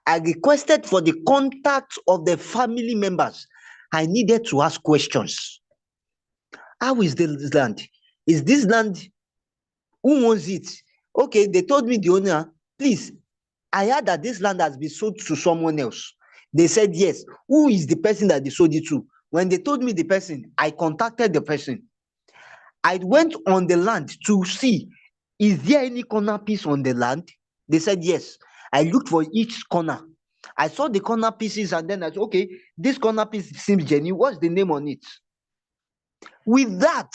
I requested for the contact of the family members. I needed to ask questions. How is this land? Is this land, who owns it? Okay, they told me the owner, please, I heard that this land has been sold to someone else. They said, yes. Who is the person that they sold it to? When they told me the person, I contacted the person. I went on the land to see, is there any corner piece on the land? They said, yes. I looked for each corner. I saw the corner pieces and then I said, okay, this corner piece seems genuine. What's the name on it? With that,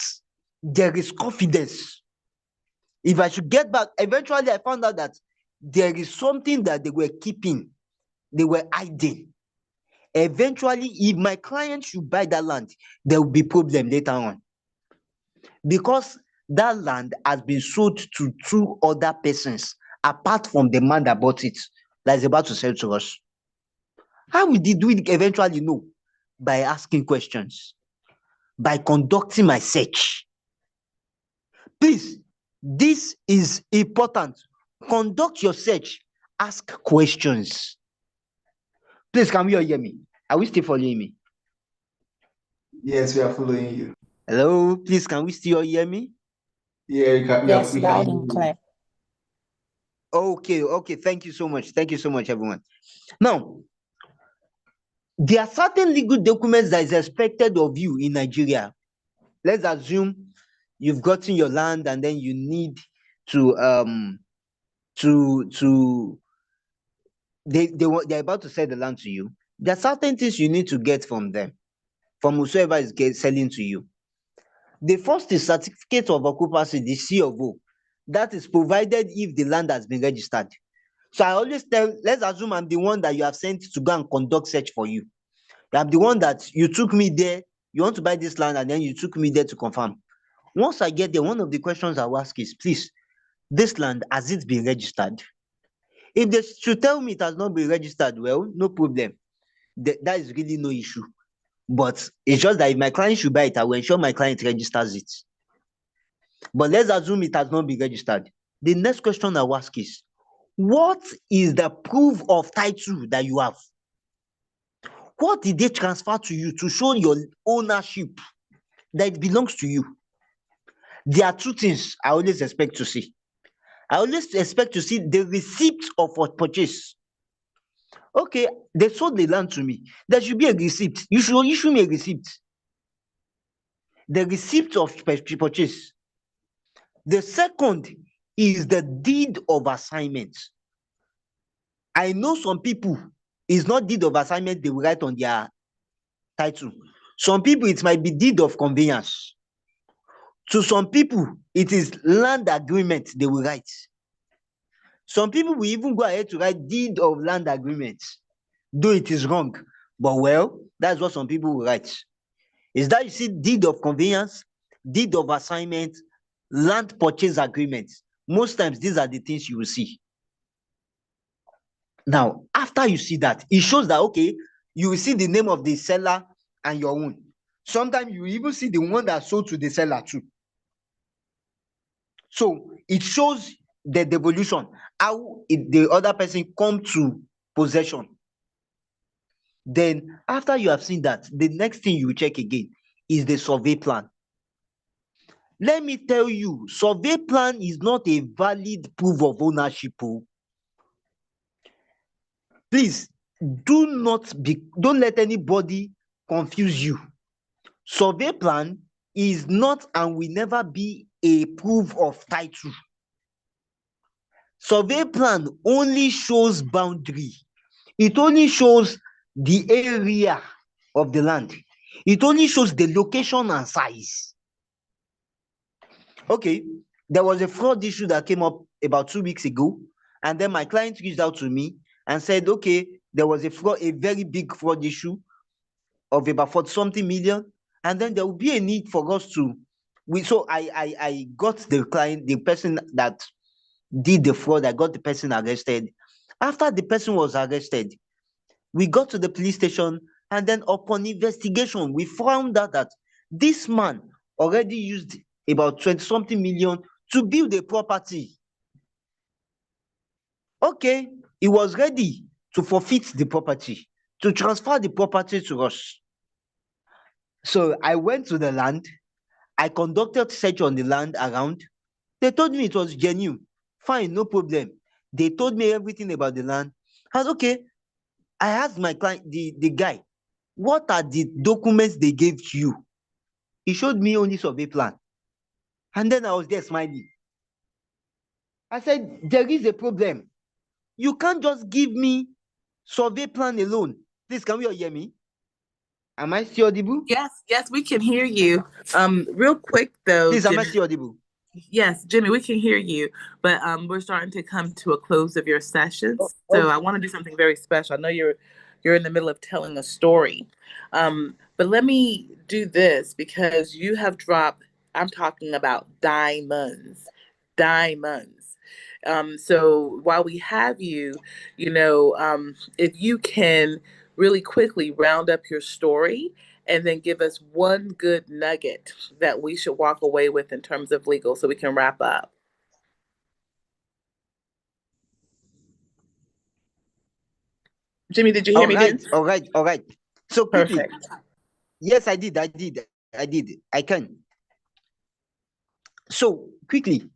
there is confidence. If I should get back, eventually I found out that there is something that they were keeping, they were hiding. Eventually, if my client should buy that land, there will be problem later on. Because that land has been sold to 2 other persons, apart from the man that bought it, that is about to sell to us. How did we eventually know? By asking questions, by conducting my search. Please, this is important. Conduct your search, ask questions. Please, can we all hear me? Are we still following me? Yes, we are following you. Hello, please, can we still hear me? Yeah, Yes, we loud can and clear. Okay, thank you so much. Thank you so much, everyone. Now, there are certain legal documents that is expected of you in Nigeria. Let's assume you've gotten your land and then you need they're about to sell the land to you. There are certain things you need to get from them, from whosoever is selling to you. The first is certificate of occupancy, the C of O. That is provided if the land has been registered. So I always tell, let's assume I'm the one that you have sent to go and conduct search for you. I'm the one that you took me there, you want to buy this land, and then you took me there to confirm. Once I get there, one of the questions I will ask is, please, this land, has it been registered? If they should tell me it has not been registered, well, no problem. That is really no issue. But it's just that if my client should buy it, I will ensure my client registers it. But let's assume it has not been registered. The next question I will ask is, what is the proof of title that you have? What did they transfer to you to show your ownership that it belongs to you? There are two things I always expect to see. I always expect to see the receipt of a purchase. Okay, they sold the land to me. There should be a receipt. You should issue me a receipt. The receipt of purchase. The second is the deed of assignment. I know some people, it's not deed of assignment they will write on their title. Some people, it might be deed of conveyance. To some people, it is land agreement they will write. Some people will even go ahead to write deed of land agreement, though it is wrong. But well, that's what some people will write. Is that you see deed of conveyance, deed of assignment, land purchase agreement. Most times, these are the things you will see. Now, after you see that, it shows that, okay, you will see the name of the seller and your own. Sometimes you even see the one that sold to the seller too. So it shows the devolution, how the other person come to possession. Then after you have seen that, the next thing you check again is the survey plan. Let me tell you, survey plan is not a valid proof of ownership. Please don't let anybody confuse you. Survey plan is not and will never be a proof of title. Survey plan only shows boundary. It only shows the area of the land. It only shows the location and size. Okay, there was a fraud issue that came up about 2 weeks ago, and then my client reached out to me and said, okay, there was a very big fraud issue of about 40-something million, and then there will be a need for us to, so I got the client, the person that did the fraud, I got the person arrested. After the person was arrested, we got to the police station, and then upon investigation, we found out that this man already used about 20-something million to build a property. Okay, he was ready to forfeit the property, to transfer the property to us. So I went to the land, I conducted search on the land around. They told me it was genuine. Fine, no problem. They told me everything about the land. I said, okay. I asked my client, the guy, what are the documents they gave to you? He showed me only survey plan. And then I was there smiling. I said, there is a problem. You can't just give me survey plan alone. Please, can we all hear me? Am I still audible? Yes, we can hear you. Real quick though, Please, am I Jimmy. still audible? Yes, Jimmy, we can hear you, but we're starting to come to a close of your sessions. Oh, So okay. I want to do something very special. I know you're in the middle of telling a story. But let me do this because you have dropped, I'm talking about diamonds. Diamonds. So while we have you, if you can really quickly round up your story and then give us one good nugget that we should walk away with in terms of legal so we can wrap up. Jimmy, did you hear me? All right. So quickly. Perfect. Yes, I did. I can. So quickly,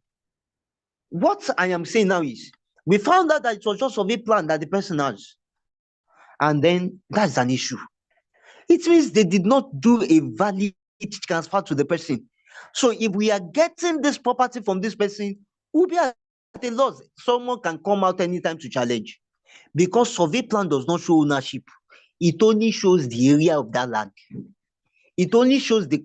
what I am saying now is, we found out that it was just survey plan that the person has. And then that's an issue. It means they did not do a valid transfer to the person. So if we are getting this property from this person, we'll be at a loss. Someone can come out anytime to challenge. Because survey plan does not show ownership. It only shows the area of that land. It only shows the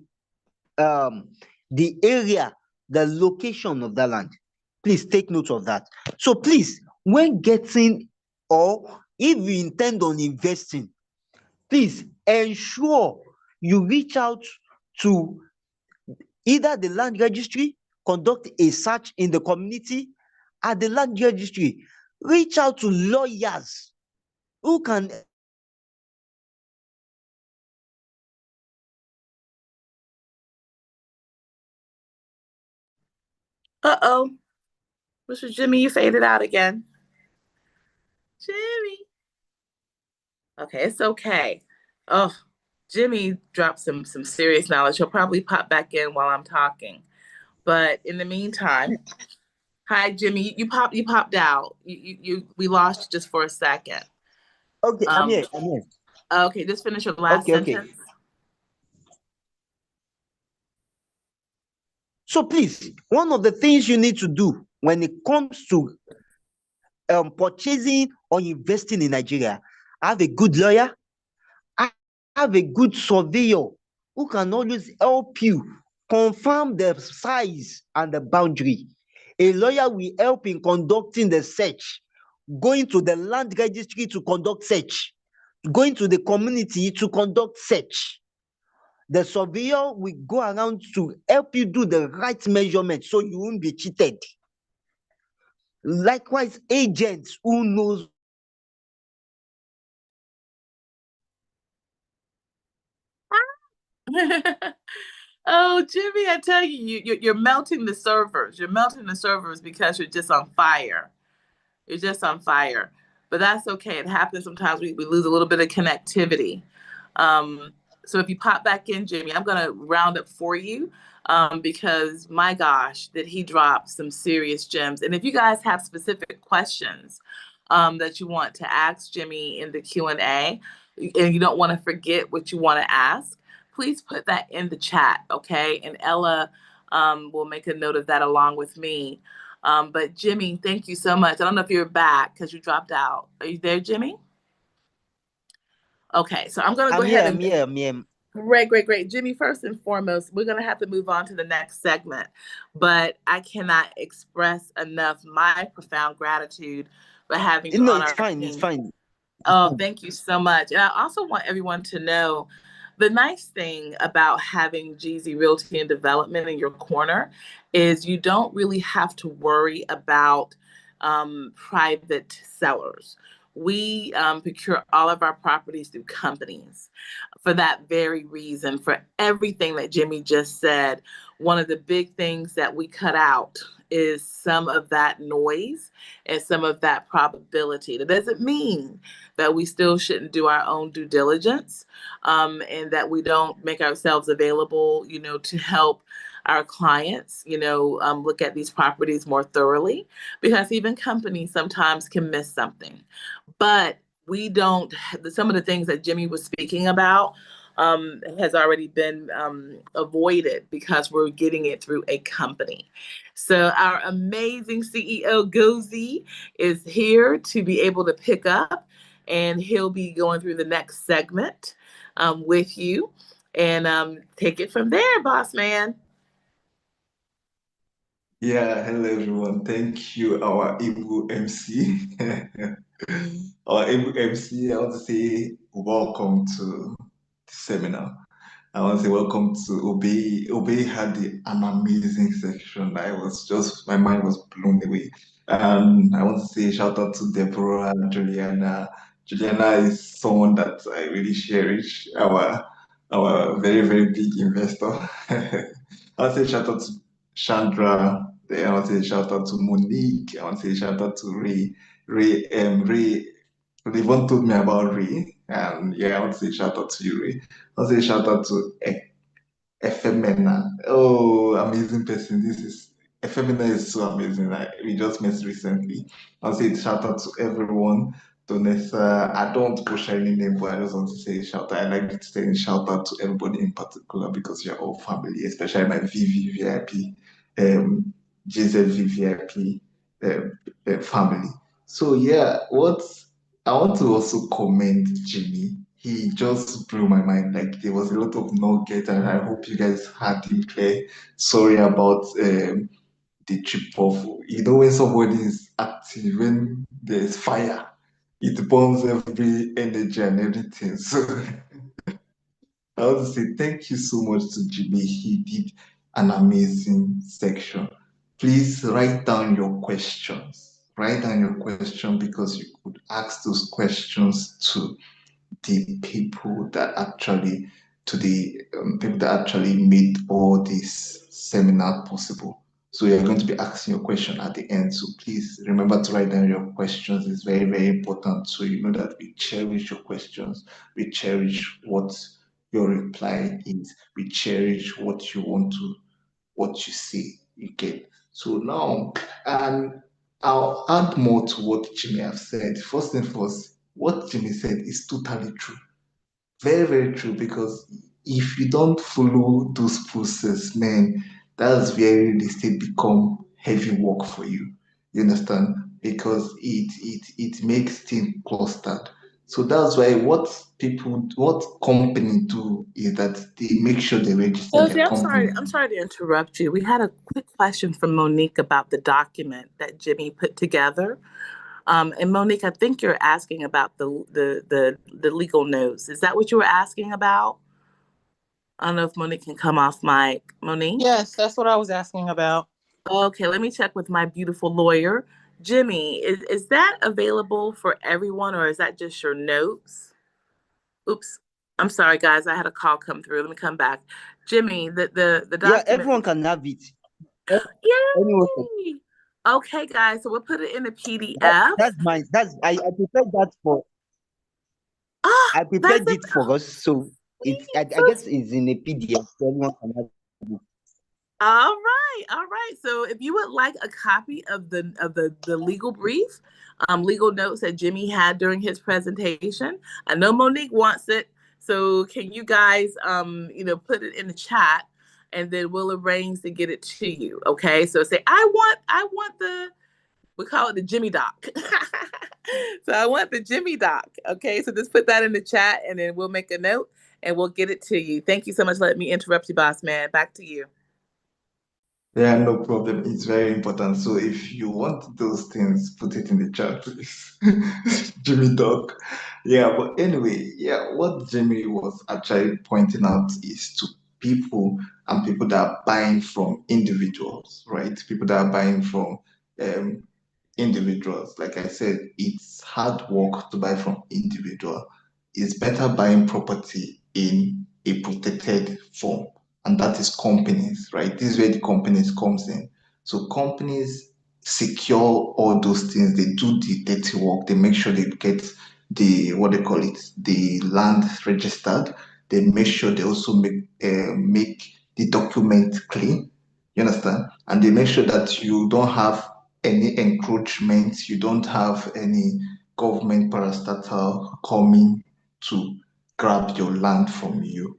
area, the location of that land. Please take note of that. So please, when getting or if you intend on investing, please ensure you reach out to either the land registry, conduct a search in the community. At the land registry, reach out to lawyers who can Uh-oh. Mr. Jimmy, you faded out again. Jimmy. Okay, it's okay. Oh, Jimmy dropped some serious knowledge. He'll probably pop back in while I'm talking. But in the meantime, hi Jimmy. You popped out. We lost you just for a second. Okay, I'm here. I'm here. Okay, just finish your last sentence. So please, one of the things you need to do when it comes to purchasing or investing in Nigeria, have a good lawyer, have a good surveyor who can always help you confirm the size and the boundary. A lawyer will help in conducting the search, going to the land registry to conduct search, going to the community to conduct search. The surveyor will go around to help you do the right measurement so you won't be cheated. Likewise, agents who knows. Oh, Jimmy, I tell you, you're melting the servers. You're melting the servers because you're just on fire. You're just on fire. But that's okay. It happens sometimes. We lose a little bit of connectivity. So if you pop back in, Jimmy, I'm going to round up for you because, my gosh, did he drop some serious gems. And if you guys have specific questions that you want to ask Jimmy in the Q&A and you don't want to forget what you want to ask, please put that in the chat, okay? And Ella will make a note of that along with me. But Jimmy, thank you so much. I don't know if you're back because you dropped out. Are you there, Jimmy? Okay, so I'm going to go ahead and... I'm here. Great. Jimmy, first and foremost, we're going to have to move on to the next segment, but I cannot express enough my profound gratitude for having you on our team. It's fine. Oh, thank you so much. And I also want everyone to know the nice thing about having GZ Realty and Development in your corner is you don't really have to worry about private sellers. We procure all of our properties through companies. For that very reason, for everything that Jimmy just said, one of the big things that we cut out is some of that noise and some of that probability. That doesn't mean that we still shouldn't do our own due diligence and that we don't make ourselves available, to help our clients, look at these properties more thoroughly, because even companies sometimes can miss something. But we don't, some of the things that Jimmy was speaking about has already been avoided because we're getting it through a company. So our amazing CEO, Gozi, is here to be able to pick up, and he'll be going through the next segment with you and take it from there, boss man. Yeah, hello everyone. Thank you, our Igbo MC. Our Igbo MC, I want to say welcome to the seminar. I want to say welcome to Obey. Obey had an amazing section. My mind was blown away. I want to say shout out to Deborah and Juliana. Juliana is someone that I really cherish, our very, very big investor. I want to say shout out to Chandra. I want to say shout out to Monique. I want to say shout out to Ray. Ray, Levon told me about Ray. I want to say shout out to you, Ray. I want to say shout out to Efemena. Oh, amazing person. Efemena is so amazing. We just met recently. I'll say shout out to everyone. Donessa, I don't want to push any name, but I just want to say shout out. I like to say shout out to everybody in particular because you're all family, especially my VVVIP, GZVVIP family. So yeah, I want to also commend Jimmy. He just blew my mind. Like there was a lot of nuggets, and I hope you guys had him clear. Sorry about the trip off. When somebody is active, when there's fire, it burns every energy and everything. So I want to say thank you so much to Jimmy. He did an amazing section. Please write down your questions. Write down your question because you could ask those questions to the people that actually made all this seminar possible. So you're going to be asking your question at the end. So please remember to write down your questions. It's very, very important. So you know that we cherish your questions. We cherish what your reply is. We cherish what you say. You get. So now, and I'll add more to what Jimmy have said. First and first, what Jimmy said is totally true. Very, very true. Because if you don't follow those process, man, that's where real estate become heavy work for you. You understand? Because it makes things clustered. So that's why what company do is that they make sure they register Josie, their company. I'm sorry to interrupt you. We had a quick question from Monique about the document that Jimmy put together. And Monique, I think you're asking about the legal notes. Is that what you were asking about? I don't know if Monique can come off mic. Monique? Yes, that's what I was asking about. Okay, let me check with my beautiful lawyer. Jimmy, is that available for everyone or is that just your notes? Oops. I'm sorry, guys. I had a call come through. Let me come back. Jimmy, the document. Yeah, everyone can have it. Anyone can. Yay! Okay, guys. So we'll put it in a PDF. That's mine. I prepared that for. Ah, I prepared that's it for us, so I guess it's in a PDF. So everyone can have it. All right. So if you would like a copy of the legal brief, legal notes that Jimmy had during his presentation, I know Monique wants it. So can you guys put it in the chat and then we'll arrange to get it to you. Okay. So say I want we call it the Jimmy Doc. So I want the Jimmy Doc. Okay. So just put that in the chat and then we'll make a note and we'll get it to you. Thank you so much for letting me interrupt you, boss man. Back to you. Yeah, no problem. It's very important. So if you want those things, put it in the chat, please. Jimmy Doc. Yeah, but anyway, yeah, what Jimmy was actually pointing out is to people and people that are buying from individuals, right? People that are buying from um, individuals. Like I said, it's hard work to buy from individual. It's better buying property in a protected form, and that is companies, right? This is where the companies comes in. So companies secure all those things. They do the dirty work. They make sure they get the what they call it, the land registered. They make sure they also make the document clean. You understand? And they make sure that you don't have any encroachment, you don't have any government parastatal coming to grab your land from you.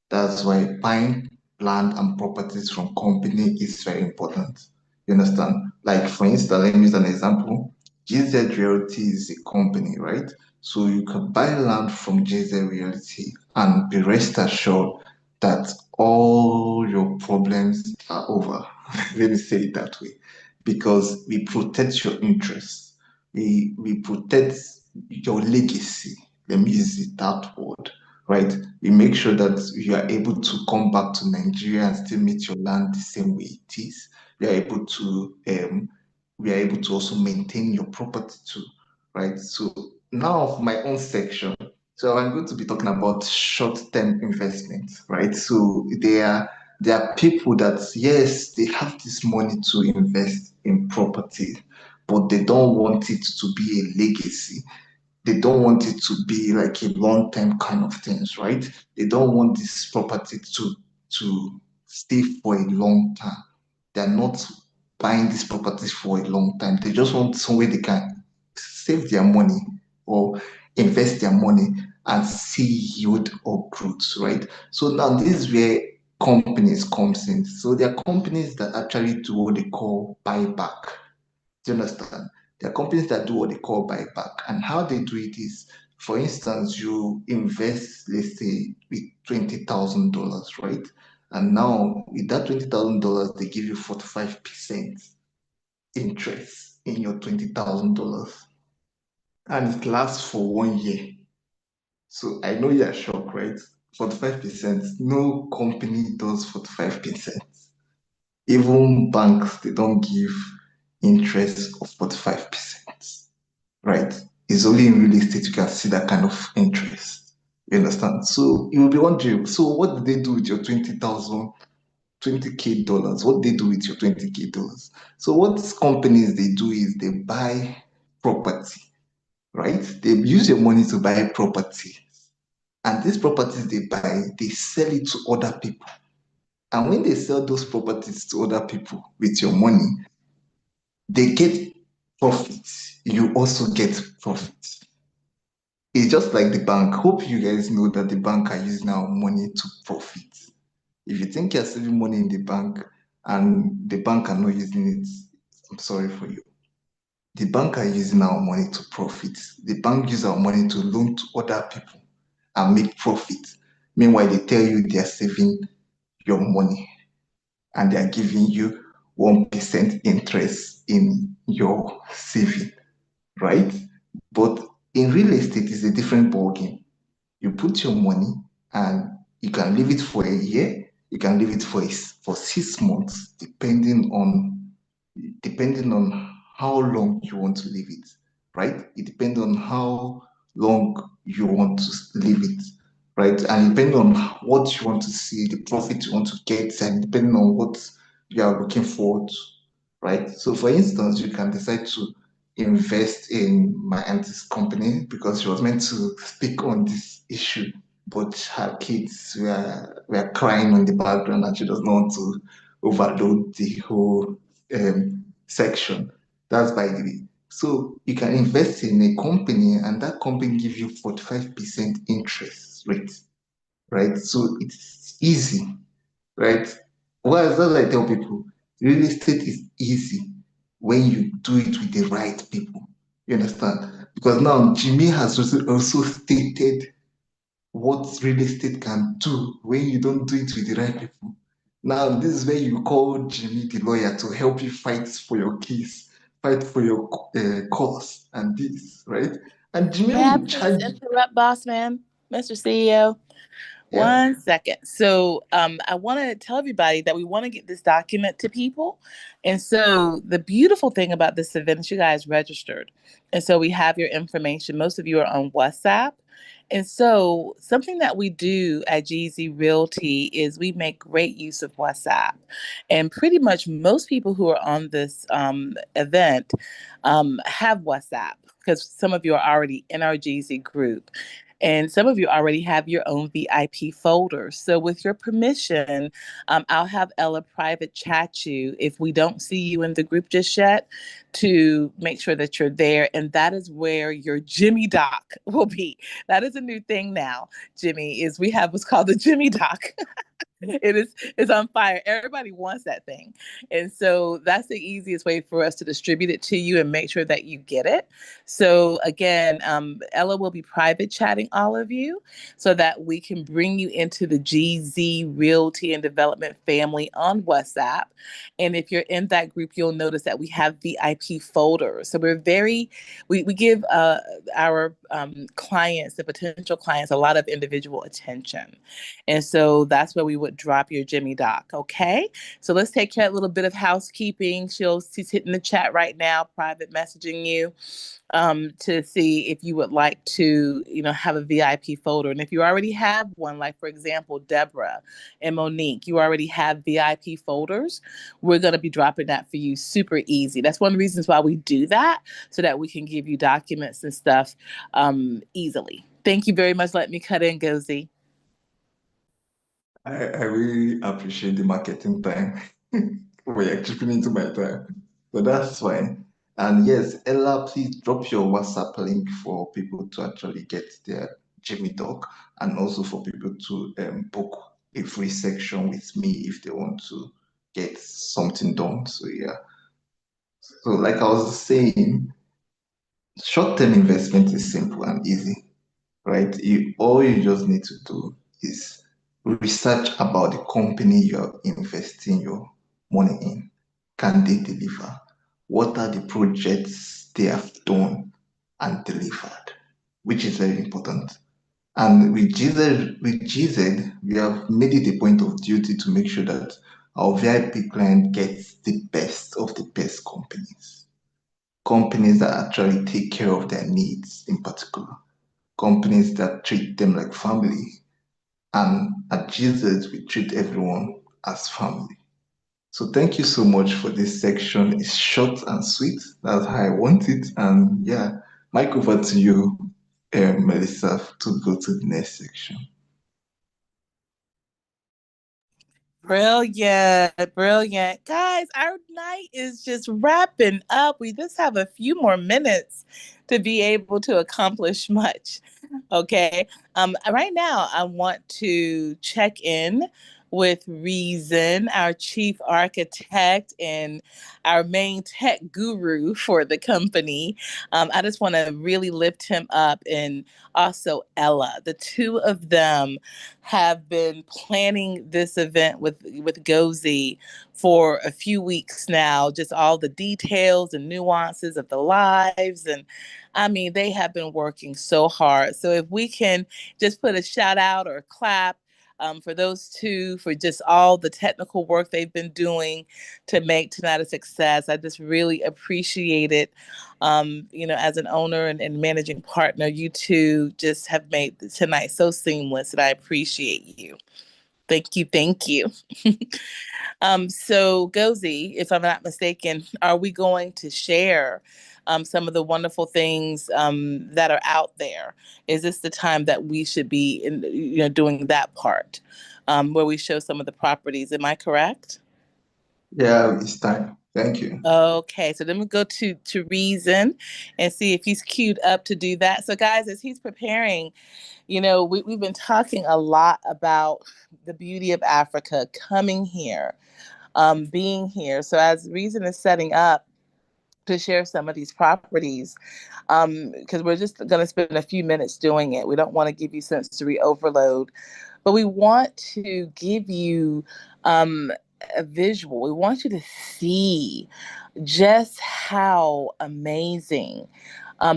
That's why buying land and properties from company is very important. You understand? Like for instance, let me use an example. GZ Realty is a company, right? So you can buy land from GZ Realty and be rest assured that all your problems are over. Let me say it that way. Because we protect your interests. We protect your legacy. Let me use it that word, right? We make sure that you are able to come back to Nigeria and still meet your land the same way it is. We are able to also maintain your property too, right? So now for my own section. So I'm going to be talking about short-term investments, right? So there are people that yes, they have this money to invest in property, but they don't want it to be a legacy. They don't want it to be like a long-term kind of things, right? They don't want this property to stay for a long time. They're not buying these properties for a long time. They just want somewhere they can save their money or invest their money and see yield or growth, right? So now this is where companies comes in. So there are companies that actually do what they call buyback. Do you understand? There are companies that do what they call buyback. And how they do it is, for instance, you invest, let's say, with $20,000, right? And now with that $20,000, they give you 45% interest in your $20,000. And it lasts for 1 year. So I know you're shocked, right? 45%. No company does 45%. Even banks, they don't give interest of 45%, right? It's only in real estate you can see that kind of interest. You understand? So you'll be wondering, so what did they do with your $20,000 $20K, what they do with your $20K. So what companies they do is they buy property, right? They use your money to buy property. And these properties they buy, they sell it to other people. And when they sell those properties to other people with your money, they get profits. You also get profits. It's just like the bank. Hope you guys know that the bank are using our money to profit. If you think you're saving money in the bank and the bank are not using it, I'm sorry for you. The bank are using our money to profit. The bank use our money to loan to other people and make profit. Meanwhile, they tell you they are saving your money and they are giving you 1% interest in your saving, right? But in real estate, it's a different ballgame. You put your money and you can leave it for a year, you can leave it for 6 months, depending on how long you want to leave it, right? It depends on how long you want to leave it, right? And depending on what you want to see, the profit you want to get, and depending on what you are looking forward to, right? So for instance, you can decide to invest in my auntie's company because she was meant to speak on this issue, but her kids were crying on the background and she does not want to overload the whole section. That's by the way. So you can invest in a company and that company gives you 45% interest rate, right? So it's easy, right? Well, that's what I tell people. Real estate is easy when you do it with the right people. You understand? Because now Jimmy has also stated what real estate can do when you don't do it with the right people. Now, this is where you call Jimmy the lawyer to help you fight for your case, fight for your cause, and this, right? And Jimmy May I will please charge you. interrupt, boss man, Mr. CEO? Yeah. 1 second. So I want to tell everybody that we want to get this document to people. And so the beautiful thing about this event is you guys registered. And so we have your information. Most of you are on WhatsApp. And so something that we do at GZ Realty is we make great use of WhatsApp. And pretty much most people who are on this event have WhatsApp because some of you are already in our GZ group. And some of you already have your own VIP folders. So with your permission, I'll have Ella private chat you if we don't see you in the group just yet to make sure that you're there. And that is where your Jimmy Doc will be. That is a new thing now, Jimmy, is we have what's called the Jimmy Doc. It's on fire. Everybody wants that thing. And so that's the easiest way for us to distribute it to you and make sure that you get it. So again, Ella will be private chatting all of you so that we can bring you into the GZ Realty and Development family on WhatsApp. And if you're in that group, you'll notice that we have VIP folders. So we give our clients, the potential clients, a lot of individual attention. And so that's where we would drop your Jimmy Doc. Okay. So let's take care of a little bit of housekeeping. She's hitting the chat right now, private messaging you to see if you would like to, have a VIP folder. And if you already have one, like for example, Deborah and Monique, you already have VIP folders. We're going to be dropping that for you super easy. That's one of the reasons why we do that, so that we can give you documents and stuff easily. Thank you very much. Let me cut in, Gozi. I really appreciate the marketing time. We're chipping into my time. But that's fine. And yes, Ella, please drop your WhatsApp link for people to actually get their Jimmy Doc and also for people to book a free section with me if they want to get something done. So yeah. So like I was saying, short-term investment is simple and easy, right? All you just need to do is research about the company you're investing your money in. Can they deliver? What are the projects they have done and delivered? Which is very important. And with GZ, we have made it a point of duty to make sure that our VIP client gets the best of the best companies. Companies that actually take care of their needs in particular. Companies that treat them like family. And at GZ, we treat everyone as family. So thank you so much for this section. It's short and sweet. That's how I want it. And yeah, Mike, over to you, Melissa, to go to the next section. Brilliant, brilliant. Guys, our night is just wrapping up. We just have a few more minutes to be able to accomplish much. Okay. Right now, I want to check in with Reason, our chief architect and our main tech guru for the company. I just want to really lift him up, and also Ella. The two of them have been planning this event with Gozi for a few weeks now, just all the details and nuances of the lives. And I mean, they have been working so hard. So if we can just put a shout out or a clap for those two, for just all the technical work they've been doing to make tonight a success. I just really appreciate it. As an owner and managing partner, you two just have made tonight so seamless, and I appreciate you. Thank you. Thank you. So Gozi, if I'm not mistaken, are we going to share some of the wonderful things that are out there? Is this the time that we should be doing that part where we show some of the properties? Am I correct? Yeah, it's time. Thank you. Okay, so then we go to Reason and see if he's queued up to do that. So guys, as he's preparing, we've been talking a lot about the beauty of Africa, coming here, being here. So as Reason is setting up to share some of these properties, because we're just going to spend a few minutes doing it. We don't want to give you sensory overload, but we want to give you a visual. We want you to see just how amazing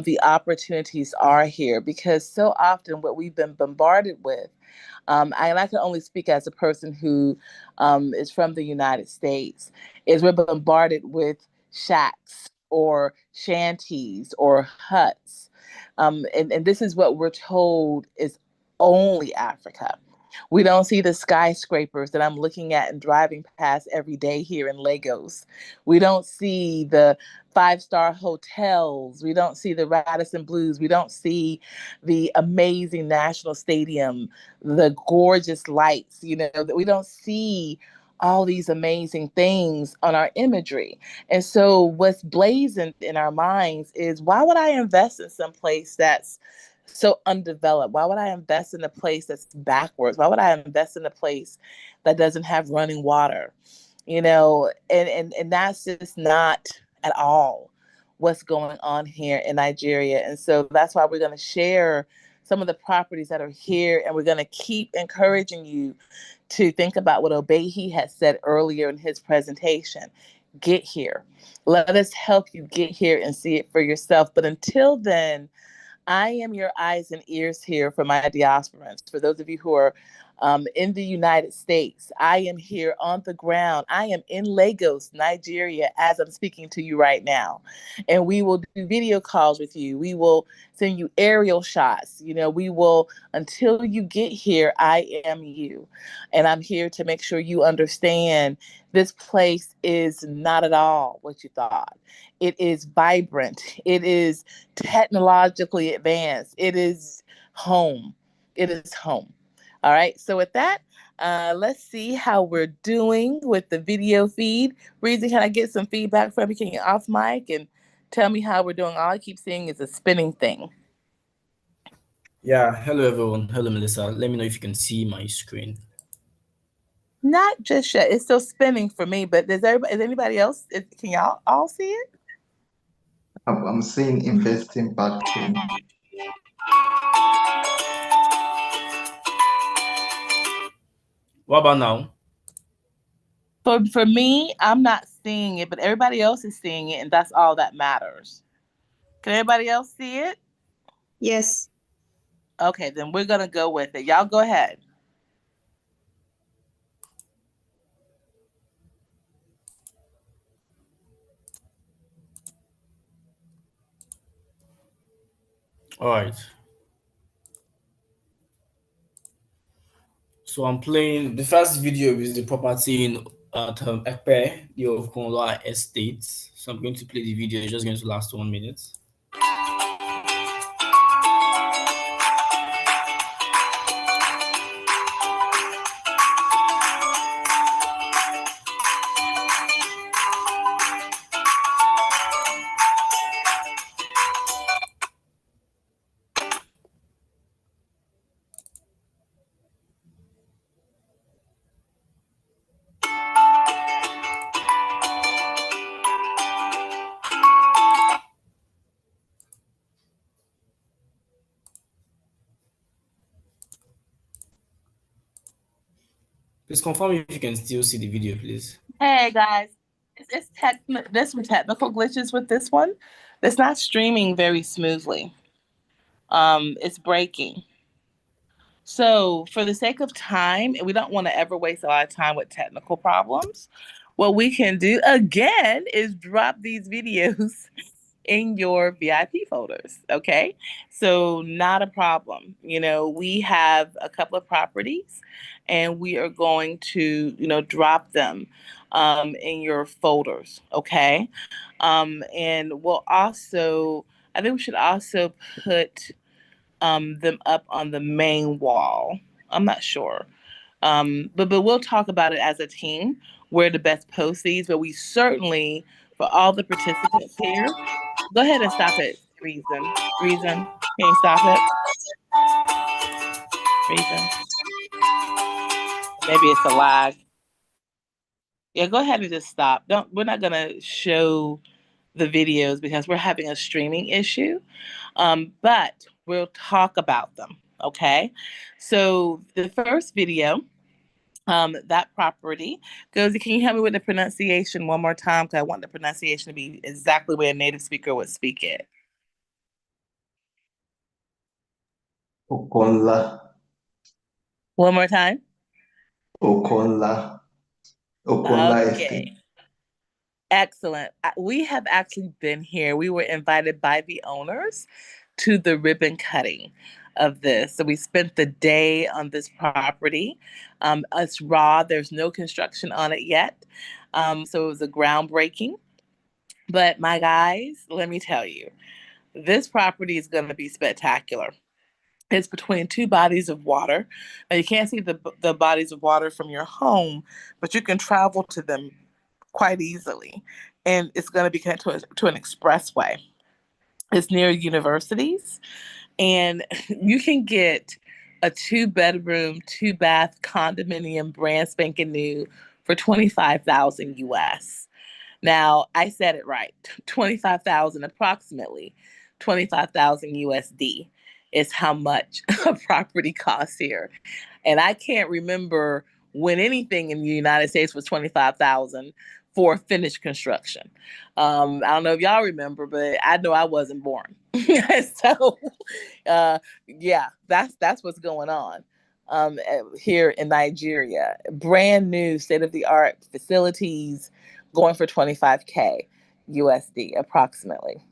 the opportunities are here, because so often what we've been bombarded with, and I can only speak as a person who is from the United States, is we're bombarded with shacks or shanties or huts. And this is what we're told is only Africa. We don't see the skyscrapers that I'm looking at and driving past every day here in Lagos. We don't see the five-star hotels. We don't see the Radisson Blues. We don't see the amazing National Stadium, the gorgeous lights, that we don't see all these amazing things on our imagery. And so what's blazoned in our minds is, why would I invest in some place that's so undeveloped? Why would I invest in a place that's backwards? Why would I invest in a place that doesn't have running water? And that's just not at all what's going on here in Nigeria. And so that's why we're going to share some of the properties that are here, and we're going to keep encouraging you to think about what Obehi had said earlier in his presentation. Get here. Let us help you get here and see it for yourself. But until then, I am your eyes and ears here for my diasporans. For those of you who are in the United States, I am here on the ground. I am in Lagos, Nigeria, as I'm speaking to you right now. And we will do video calls with you. We will send you aerial shots. We will, until you get here, I am you. And I'm here to make sure you understand this place is not at all what you thought. It is vibrant. It is technologically advanced. It is home. It is home. All right. So with that, let's see how we're doing with the video feed. Reason, can I get some feedback from you? Can you off mic and tell me how we're doing? All I keep seeing is a spinning thing. Yeah. Hello, everyone. Hello, Melissa. Let me know if you can see my screen. Not just yet. It's still spinning for me, but is anybody else? Can y'all all see it? I'm seeing investing back-end. What about now? For me, I'm not seeing it, but everybody else is seeing it, and that's all that matters. Can everybody else see it? Yes. Okay, then we're gonna go with it. Y'all go ahead. All right. So I'm playing the first video is the property in Ekpe, the Okonloa Estate. So I'm going to play the video. It's just going to last 1 minute. Please confirm if you can still see the video, please. Hey guys, there's some technical glitches with this one. It's not streaming very smoothly. It's breaking. So for the sake of time, and we don't want to ever waste a lot of time with technical problems, what we can do again is drop these videos in your VIP folders. Okay. So not a problem. You know, we have a couple of properties and we are going to, drop them in your folders. Okay. And we'll also, I think we should also put them up on the main wall. I'm not sure. But we'll talk about it as a team where to best post these. But we certainly, for all the participants here, go ahead and stop it. Reason. Can you stop it? Reason. Maybe it's a lag. Yeah, go ahead and just stop. We're not gonna show the videos because we're having a streaming issue. But we'll talk about them. Okay. So the first video, that property goes, can you help me with the pronunciation one more time? Because I want the pronunciation to be exactly where a native speaker would speak it. Okonla. One more time. Okonla. Okonla Estate. Excellent. We have actually been here. We were invited by the owners to the ribbon cutting of this. So we spent the day on this property. It's raw. There's no construction on it yet. So it was a groundbreaking. But my guys, let me tell you, this property is going to be spectacular. It's between two bodies of water. Now you can't see the bodies of water from your home, but you can travel to them quite easily. And it's going to be connected to an expressway. It's near universities. And you can get a 2-bedroom, 2-bath condominium, brand spanking new, for $25,000 US. Now, I said it right. 25,000 approximately. 25,000 USD is how much a property costs here. And I can't remember when anything in the United States was 25,000 for finished construction. I don't know if y'all remember, but I know I wasn't born. So, yeah, that's what's going on here in Nigeria. Brand new state-of-the-art facilities going for 25K USD approximately.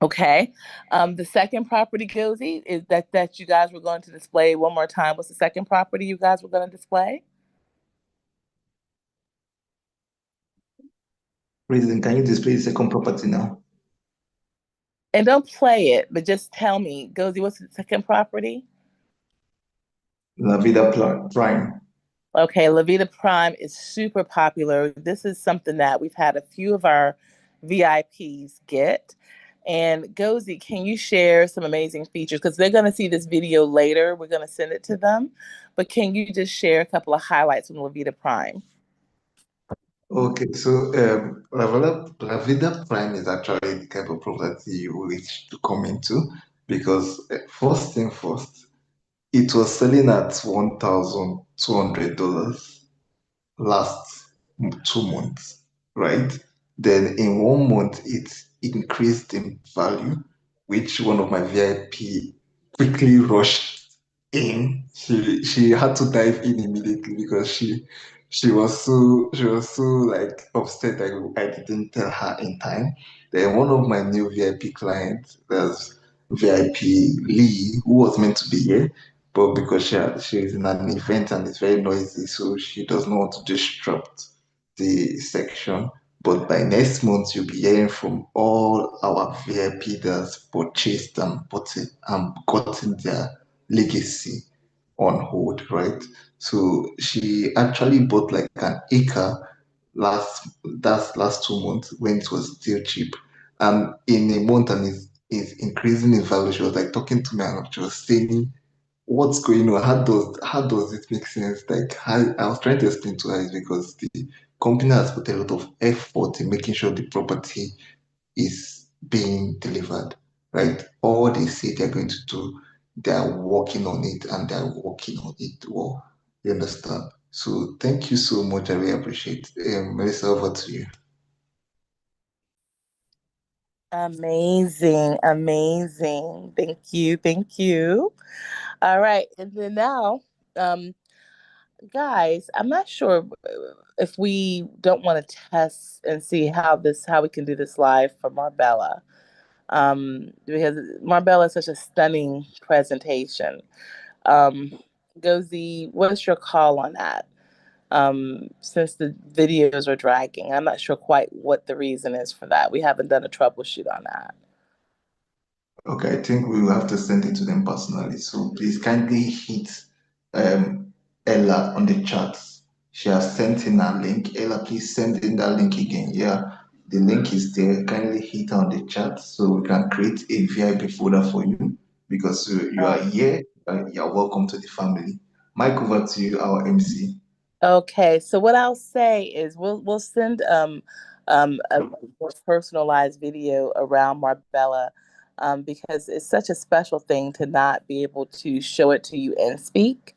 Okay. The second property, Gozy, is that you guys were going to display one more time. What's the second property you guys were going to display? Reason, can you display the second property now? And don't play it, but just tell me, Gozy, what's the second property? La Vida Prime. Okay, La Vida Prime is super popular. This is something that we've had a few of our VIPs get. And Gozy, can you share some amazing features? Because they're going to see this video later. We're going to send it to them. But can you just share a couple of highlights from La Vida Prime? Okay, so La Vida Prime is actually the type of property you wish to come into because first thing first, it was selling at $1,200 last 2 months, right? Then in 1 month, it increased in value, which one of my VIP quickly rushed in. She had to dive in immediately because she was so like upset that I didn't tell her in time. Then one of my new VIP clients, there's VIP Lee, who was meant to be here, but because she's in an event and it's very noisy, so she does not want to disrupt the section. But by next month, you'll be hearing from all our VIP that's purchased and gotten their legacy on hold, right? So she actually bought like an acre last 2 months when it was still cheap. And in a month and is increasing in value. She was like talking to me and she was saying, what's going on? How does it make sense? Like how I was trying to explain to her is because the company has put a lot of effort in making sure the property is being delivered, right? All they say they're going to do, they're working on it and they're working on it well. You understand? So thank you so much. I really appreciate it. Melissa, over to you. Amazing, amazing. Thank you, thank you. All right, and then now, guys, I'm not sure if we don't want to test and see how we can do this live for Marbella, because Marbella is such a stunning presentation. Um, Gozi, what's your call on that? Since the videos are dragging, I'm not sure quite what the reason is for that. We haven't done a troubleshoot on that. Okay, I think we will have to send it to them personally. So please kindly hit um, Ella on the chat. She has sent in a link. Ella, please send in that link again. Yeah, the link is there. Kindly hit on the chat so we can create a VIP folder for you because you are here. You are welcome to the family. Mike, over to you, our MC. Okay, so what I'll say is we'll send a more personalized video around Marbella, because it's such a special thing to not be able to show it to you and speak.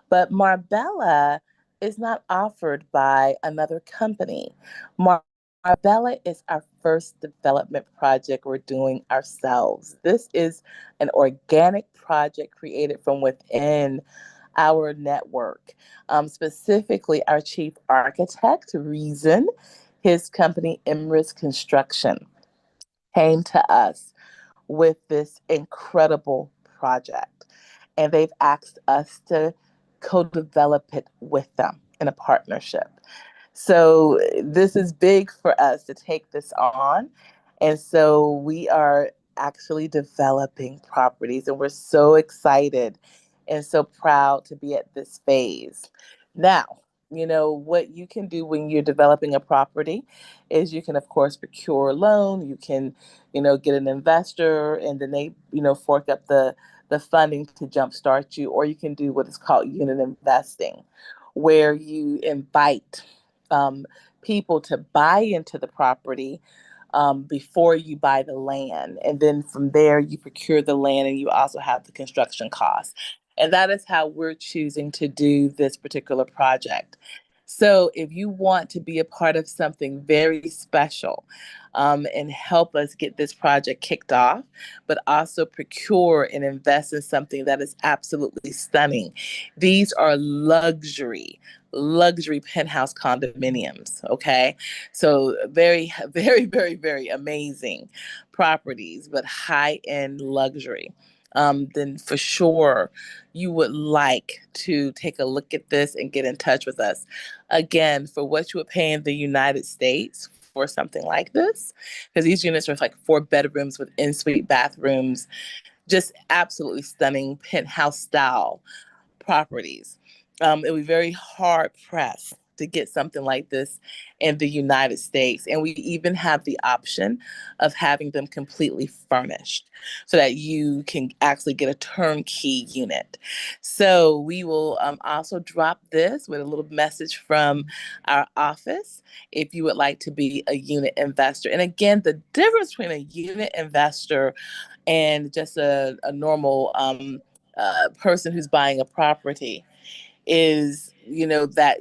But Marbella is not offered by another company. Marbella is our first development project we're doing ourselves. This is an organic project created from within our network. Specifically, our chief architect, Reason, his company, Emrys Construction, came to us with this incredible project. And they've asked us to co develop it with them in a partnership. So this is big for us to take this on. And so we are actually developing properties, and we're so excited and so proud to be at this phase. Now, what you can do when you're developing a property is you can, of course, procure a loan. You can, get an investor, and then they, fork up the funding to jumpstart you, or you can do what is called unit investing, where you invite people to buy into the property before you buy the land. And then from there, you procure the land and you also have the construction costs. And that is how we're choosing to do this particular project. So if you want to be a part of something very special, and help us get this project kicked off, but also procure and invest in something that is absolutely stunning. These are luxury penthouse condominiums, okay? So very, very, very, very amazing properties, but high-end luxury. Then for sure you would like to take a look at this and get in touch with us. Again, for what you would pay in the United States for something like this, because these units are like 4 bedrooms with en-suite bathrooms, just absolutely stunning penthouse style properties. It would be very hard pressed to get something like this in the United States. And we even have the option of having them completely furnished so that you can actually get a turnkey unit. So we will also drop this with a little message from our office if you would like to be a unit investor. And again, the difference between a unit investor and just a normal person who's buying a property is, that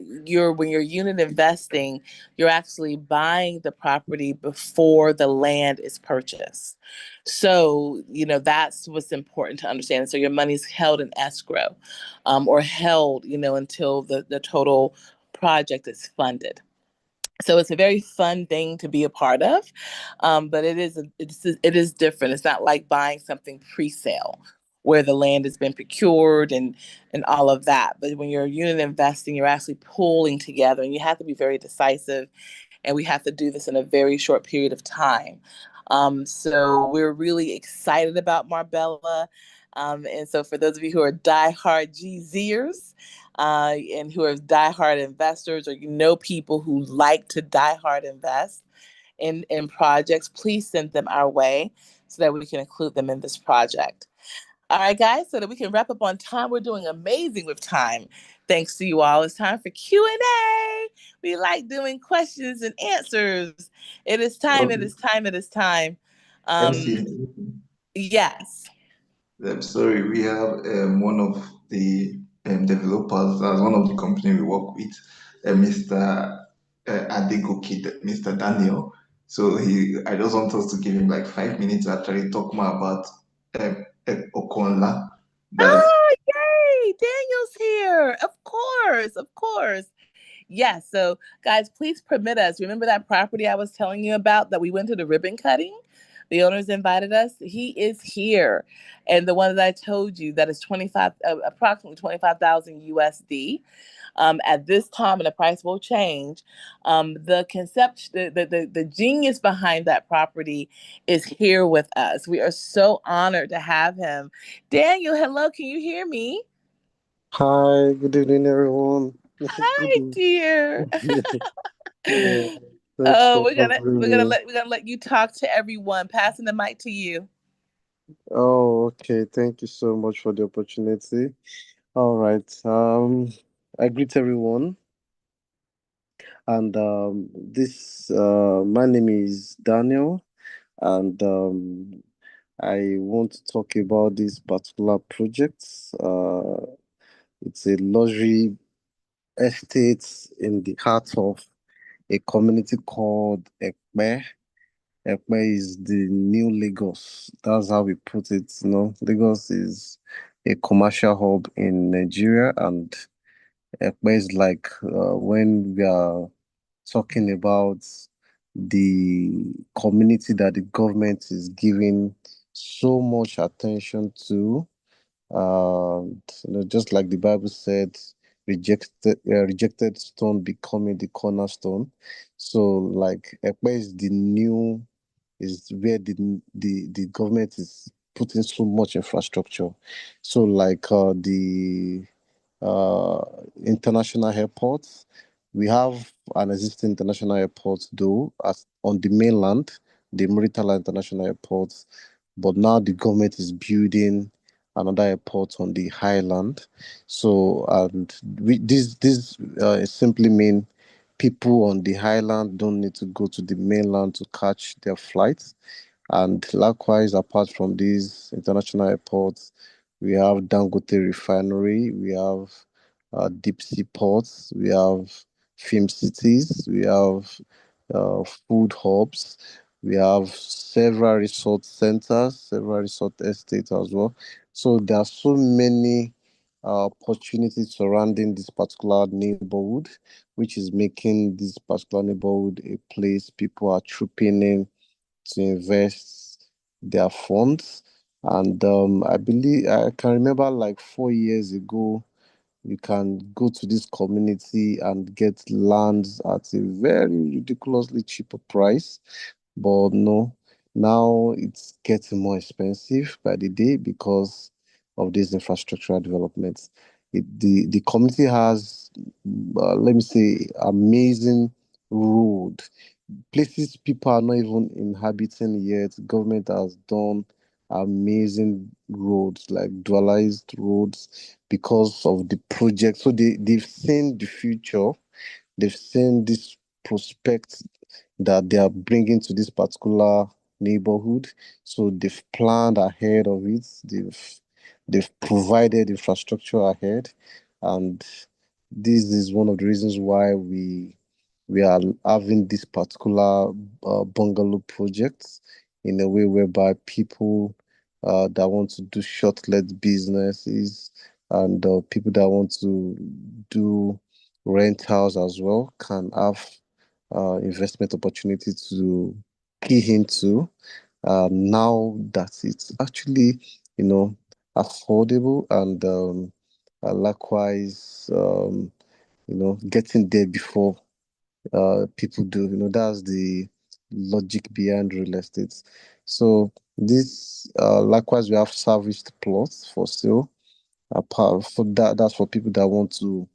when you're unit investing, you're actually buying the property before the land is purchased. So, that's what's important to understand. So your money's held in escrow, or held, until the total project is funded. So it's a very fun thing to be a part of, but it is different. It's not like buying something pre-sale where the land has been procured and all of that. But when you're unit investing, you're actually pulling together, and you have to be very decisive. And we have to do this in a very short period of time. So we're really excited about Marbella. And so for those of you who are diehard GZers and who are diehard investors, or you know people who like to diehard invest in projects, please send them our way so that we can include them in this project. All right, guys, so that we can wrap up on time. We're doing amazing with time. Thanks to you all. It's time for Q&A. We like doing questions and answers. It is time. It is time. It is time. MC, Yes. I'm sorry, we have one of the developers as one of the company we work with, Mr. Adegoke, Mr. Daniel. So I just want us to give him like 5 minutes to actually talk more about Okonla. Oh, yay! Daniel's here. Of course, of course. Yes. So, guys, please permit us. Remember that property I was telling you about that we went to the ribbon cutting? The owners invited us. He is here, and the one that I told you that is approximately 25,000 USD. At this time, and the price will change. The concept, the genius behind that property is here with us. We are so honored to have him. Daniel, hello. Can you hear me? Hi, good evening, everyone. Hi, dear. Thanks Oh, for we're gonna having me. let you talk to everyone. Passing the mic to you. Oh, okay. Thank you so much for the opportunity. All right. I greet everyone, and my name is Daniel, and I want to talk about this particular project. It's a luxury estate in the heart of a community called Ekpe. Ekpe is the new Lagos. That's how we put it. Lagos is a commercial hub in Nigeria, and Ekpe is like when we are talking about the community that the government is giving so much attention to. Just like the Bible said, rejected stone becoming the cornerstone. So, like Ekpe is where the government is putting so much infrastructure. So, like the uh, international airports, we have an existing international airport though on the mainland, the Muritala International Airport, but now the government is building another airport on the highland. So, and this simply mean people on the highland don't need to go to the mainland to catch their flights. And likewise, apart from these international airports, we have Dangote Refinery, we have deep sea ports, we have film cities, we have food hubs, we have several resort centers, several resort estates as well. So there are so many opportunities surrounding this particular neighborhood, which is making this particular neighborhood a place people are trooping in to invest their funds. And I can remember like 4 years ago, you can go to this community and get lands at a very ridiculously cheaper price. But no, now it's getting more expensive by the day because of these infrastructural developments. The community has, let me say, amazing road places people are not even inhabiting yet. Government has done amazing roads, like dualized roads, because of the project. So they've seen the future. They've seen this prospect that they are bringing to this particular neighborhood. So they've planned ahead of it. They've provided infrastructure ahead, and this is one of the reasons why we are having this particular bungalow project in a way whereby people that want to do short-let businesses and people that want to do rentals as well can have investment opportunity to key into now that it's actually, affordable, and likewise, getting there before people do. That's the logic behind real estate. So this likewise, we have serviced plots for sale. Apart for that, that's for people that want to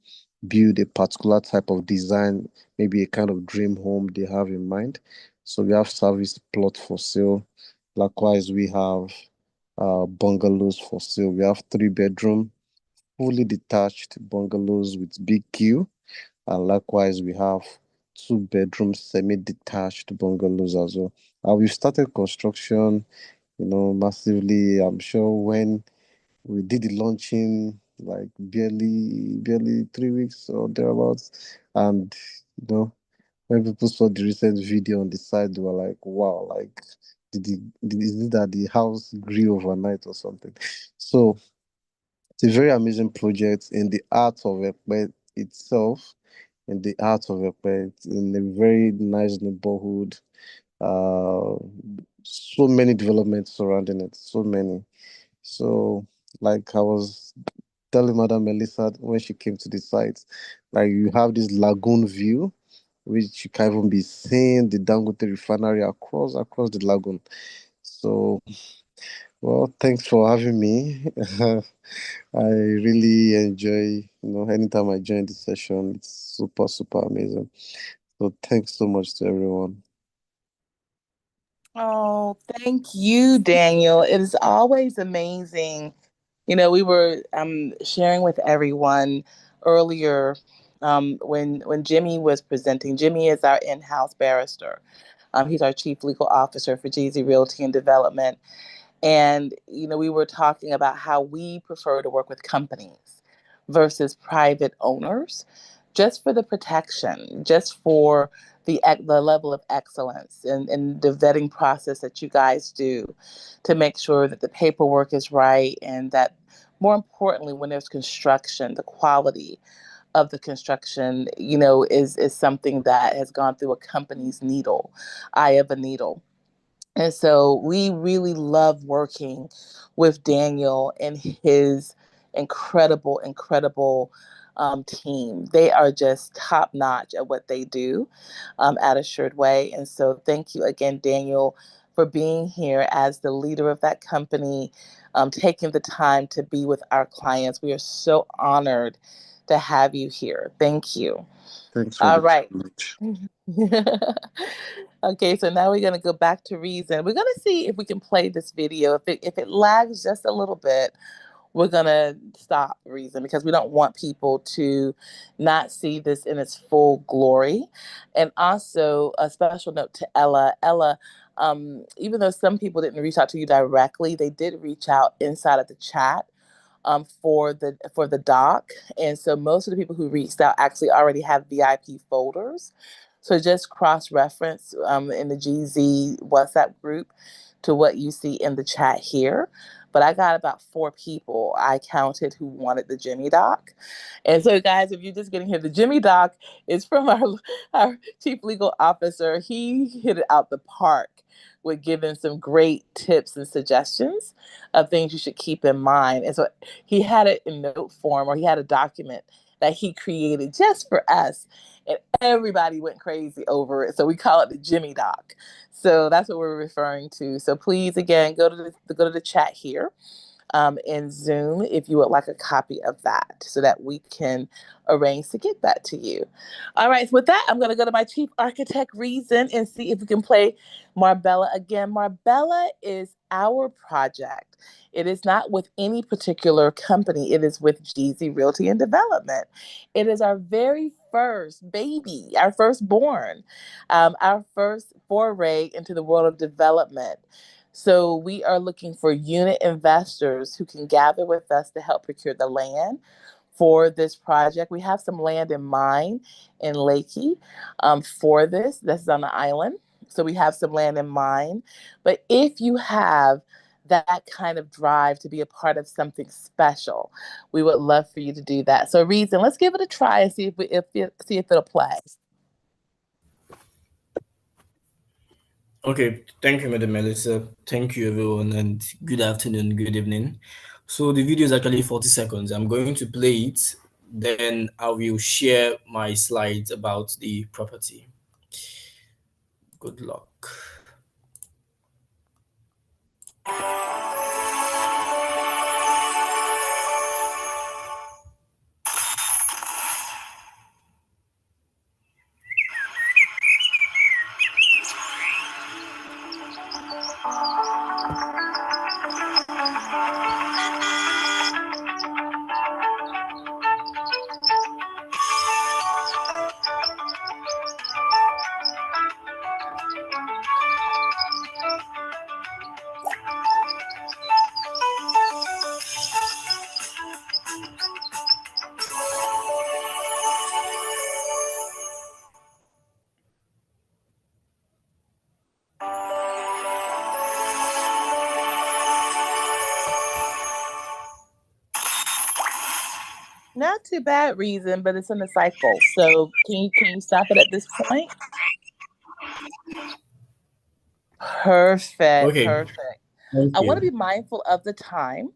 build a particular type of design, maybe a kind of dream home they have in mind. So we have service plot for sale. Likewise, we have bungalows for sale. We have 3-bedroom, fully detached bungalows with big queue. And likewise, we have 2-bedroom semi-detached bungalows as well. We've started construction, massively. I'm sure when we did the launching, like barely 3 weeks or thereabouts, and when people saw the recent video on the side, they were like, "Wow! Like, is it that the house grew overnight or something?" So it's a very amazing project in the art of Ekpe itself, in the art of Ekpe, in a very nice neighborhood. Uh, so many developments surrounding it, so many. So, like I was telling Madam Melissa when she came to the site, like you have this lagoon view, which you can even be seeing the Dangote refinery across the lagoon. So, well, thanks for having me. I really enjoy, anytime I join the session, it's super, super amazing. So thanks so much to everyone. Oh, thank you, Daniel. It is always amazing. We were sharing with everyone earlier when Jimmy was presenting. Jimmy is our in-house barrister. He's our chief legal officer for GZ Realty and Development. And, we were talking about how we prefer to work with companies versus private owners, just for the protection, just for the level of excellence and the vetting process that you guys do to make sure that the paperwork is right and that, more importantly, when there's construction, the quality of the construction, is something that has gone through a company's eye of a needle. And so we really love working with Daniel and his incredible team. They are just top notch at what they do at Assured Way. And so thank you again, Daniel, for being here as the leader of that company, taking the time to be with our clients. We are so honored to have you here. Thank you. Thanks for All the right. privilege. Okay, so now we're going to go back to Reason. We're going to see if we can play this video. If it lags just a little bit, we're going to stop Reason because we don't want people to not see this in its full glory. And also a special note to Ella. Ella, even though some people didn't reach out to you directly, they did reach out inside of the chat for the doc. And so most of the people who reached out actually already have VIP folders. So just cross-reference in the GZ WhatsApp group to what you see in the chat here. But I got about 4 people I counted who wanted the Jimmy doc. And so, guys, if you're just getting here, the Jimmy doc is from our chief legal officer. He hit it out the park with giving some great tips and suggestions of things you should keep in mind. And so he had it in note form, or he had a document that he created just for us. And everybody went crazy over it. So we call it the Jimmy Doc. So that's what we're referring to. So please, again, go to the chat here in Zoom if you would like a copy of that so that we can arrange to get that to you. All right, so with that, I'm going to go to my chief architect, Reason, and see if we can play Marbella again. Marbella is our project. It is not with any particular company. It is with GZ Realty and Development. It is our very first baby, our firstborn, our first foray into the world of development. So we are looking for unit investors who can gather with us to help procure the land for this project. We have some land in mind in Lakey for this. This is on the island. So we have some land in mind. But if you have that kind of drive to be a part of something special, we would love for you to do that. So Reason, let's give it a try and see if it'll play. Okay, thank you, Madam Melissa. Thank you, everyone, and good afternoon, good evening. So the video is actually 40 seconds. I'm going to play it, then I will share my slides about the property. Good luck. Not too bad, Reason, but it's in the cycle. So can you stop it at this point? Perfect. Okay. Perfect. Thank I want to you. be mindful of the time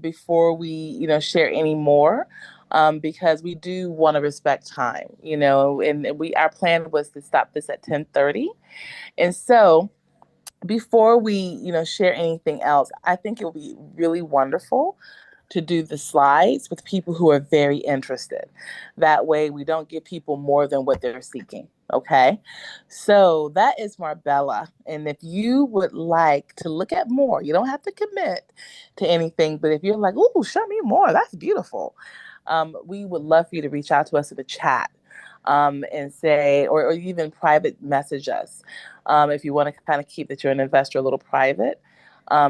before we, share any more, because we do want to respect time, and our plan was to stop this at 10:30. And so before we, share anything else, I think it would be really wonderful to do the slides with people who are very interested. That way we don't give people more than what they're seeking. Okay. So that is Marbella. And if you would like to look at more, you don't have to commit to anything, but if you're like, "Ooh, show me more, that's beautiful," we would love for you to reach out to us in the chat, and say, or even private message us. If you want to kind of keep that you're an investor a little private,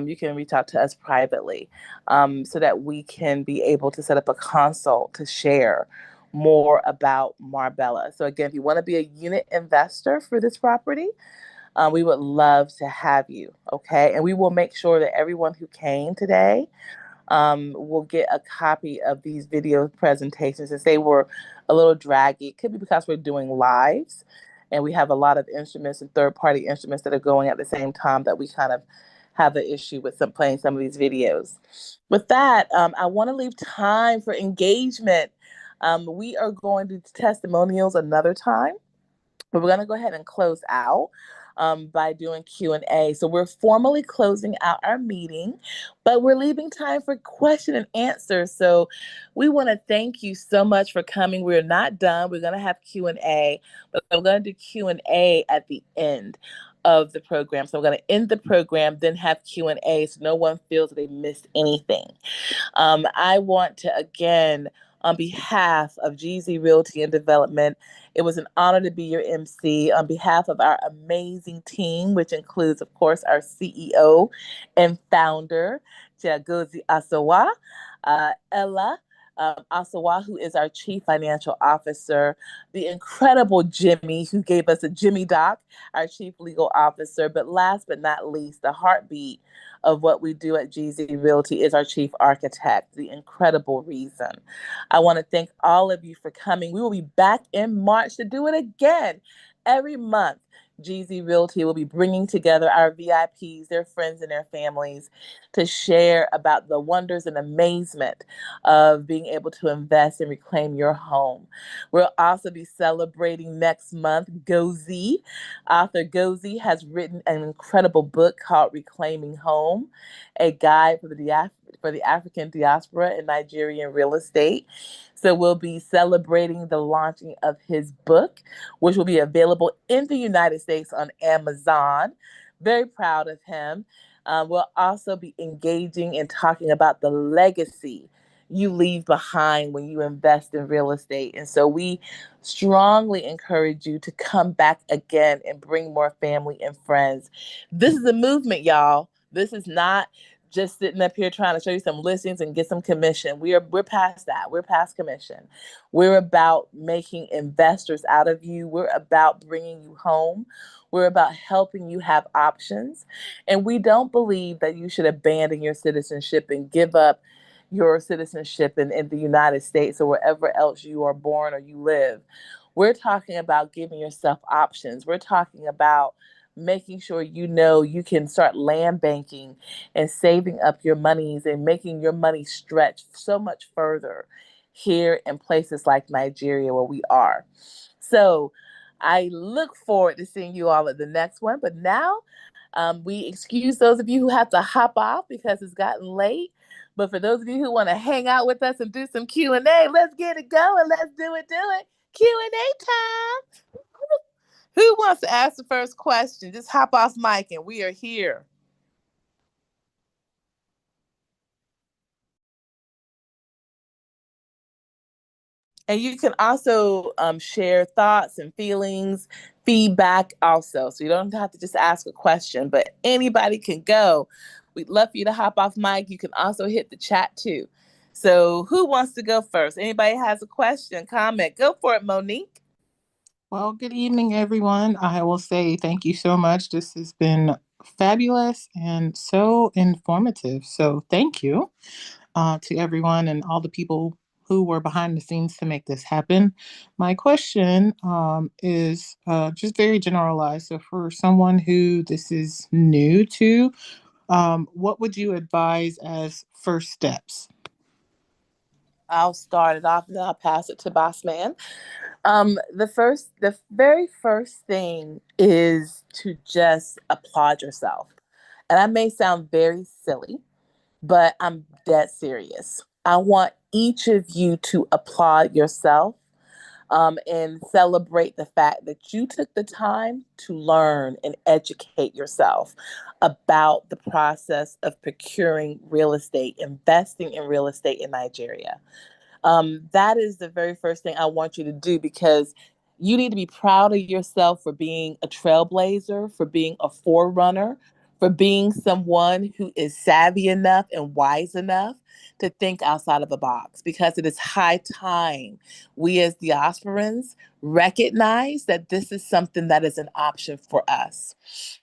you can reach out to us privately, so that we can be able to set up a consult to share more about Marbella. So again, if you want to be a unit investor for this property, we would love to have you. Okay. And we will make sure that everyone who came today will get a copy of these video presentations. Since they were a little draggy, it could be because we're doing lives and we have a lot of instruments and third-party instruments that are going at the same time that we kind of have an issue with playing some of these videos. With that, I want to leave time for engagement. We are going to do testimonials another time, but we're going to go ahead and close out by doing Q&A. So we're formally closing out our meeting, but we're leaving time for question and answer. So we want to thank you so much for coming. We're not done. We're going to have Q&A, but I'm going to do Q&A at the end of the program. So I'm going to end the program, then have Q&A so no one feels that they missed anything. I want to, again, on behalf of GZ Realty and Development, it was an honor to be your MC. On behalf of our amazing team, which includes, of course, our CEO and founder, Chiagozie Asawa, Ella Asawa, who is our Chief Financial Officer, the incredible Jimmy, who gave us a Jimmy Doc, our Chief Legal Officer, but last but not least, the heartbeat of what we do at GZ Realty is our Chief Architect, the incredible Reason. I want to thank all of you for coming. We will be back in March to do it again. Every month, GZ Realty will be bringing together our VIPs, their friends and their families, to share about the wonders and amazement of being able to invest and reclaim your home. We'll also be celebrating next month Gozie. Author Gozie has written an incredible book called Reclaiming Home, a guide for the African diaspora and Nigerian real estate. So we'll be celebrating the launching of his book, which will be available in the United States on Amazon. Very proud of him. We'll also be engaging and talking about the legacy you leave behind when you invest in real estate. And so we strongly encourage you to come back again and bring more family and friends. This is a movement, y'all. This is not just sitting up here trying to show you some listings and get some commission. We're past that. We're past commission. We're about making investors out of you. We're about bringing you home. We're about helping you have options. And we don't believe that you should abandon your citizenship and give up your citizenship in the United States or wherever else you are born or you live. We're talking about giving yourself options. We're talking about making sure you know you can start land banking and saving up your monies and making your money stretch so much further here in places like Nigeria where we are. So I look forward to seeing you all at the next one. But now we excuse those of you who have to hop off because it's gotten late. But for those of you who want to hang out with us and do some Q&A, let's get it going. Let's do it. Q&A time. Who wants to ask the first question? Just hop off mic and we are here. And you can also share thoughts and feelings, feedback also. So you don't have to just ask a question, but anybody can go. We'd love for you to hop off mic. You can also hit the chat too. So who wants to go first? Anybody has a question, comment? Go for it, Monique. Well, good evening, everyone. I will say thank you so much. This has been fabulous and so informative. So thank you to everyone and all the people who were behind the scenes to make this happen. My question is just very generalized. So for someone who this is new to, what would you advise as first steps? I'll start it off and then I'll pass it to Boss Man. The very first thing is to just applaud yourself. And I may sound very silly, but I'm dead serious. I want each of you to applaud yourself and celebrate the fact that you took the time to learn and educate yourself about the process of procuring real estate, investing in real estate in Nigeria. That is the very first thing I want you to do because you need to be proud of yourself for being a trailblazer, for being a forerunner, for being someone who is savvy enough and wise enough to think outside of the box because it is high time we as diasporans recognize that this is something that is an option for us.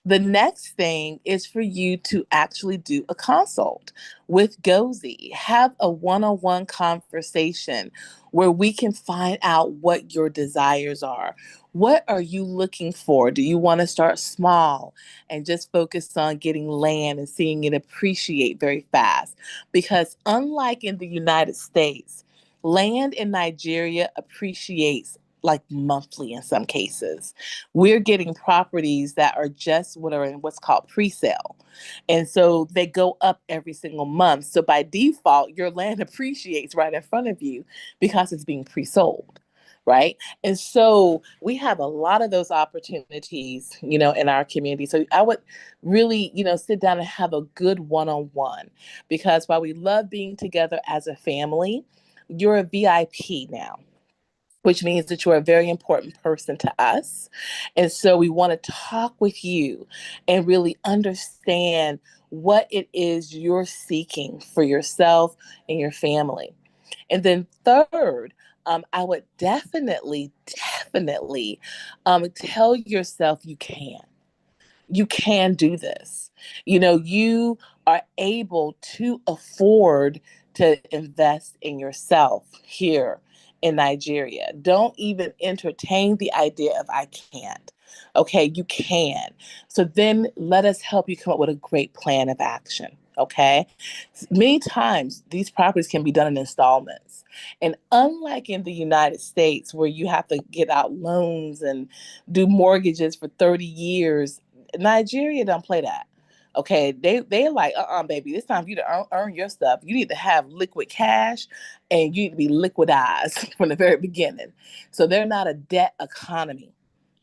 The next thing is for you to actually do a consult with Gozi. Have a one-on-one conversation where we can find out what your desires are. What are you looking for? Do you want to start small and just focus on getting land and seeing it appreciate very fast? Because unlike in the United States, land in Nigeria appreciates like monthly in some cases. We're getting properties that are just what are in what's called pre-sale. And so they go up every single month. So by default, your land appreciates right in front of you because it's being pre-sold. Right. And so we have a lot of those opportunities, in our community. So I would really, sit down and have a good one-on-one because while we love being together as a family, you're a VIP now, which means that you're a very important person to us. And so we want to talk with you and really understand what it is you're seeking for yourself and your family. And then third, I would definitely tell yourself you can. You can do this. You are able to afford to invest in yourself here in Nigeria. Don't even entertain the idea of I can't. Okay, you can. So then let us help you come up with a great plan of action. Okay. Many times these properties can be done in installments. And unlike in the United States, where you have to get out loans and do mortgages for 30 years, Nigeria don't play that. Okay, they're like, baby, it's time for you to earn your stuff. You need to have liquid cash and you need to be liquidized from the very beginning. So they're not a debt economy.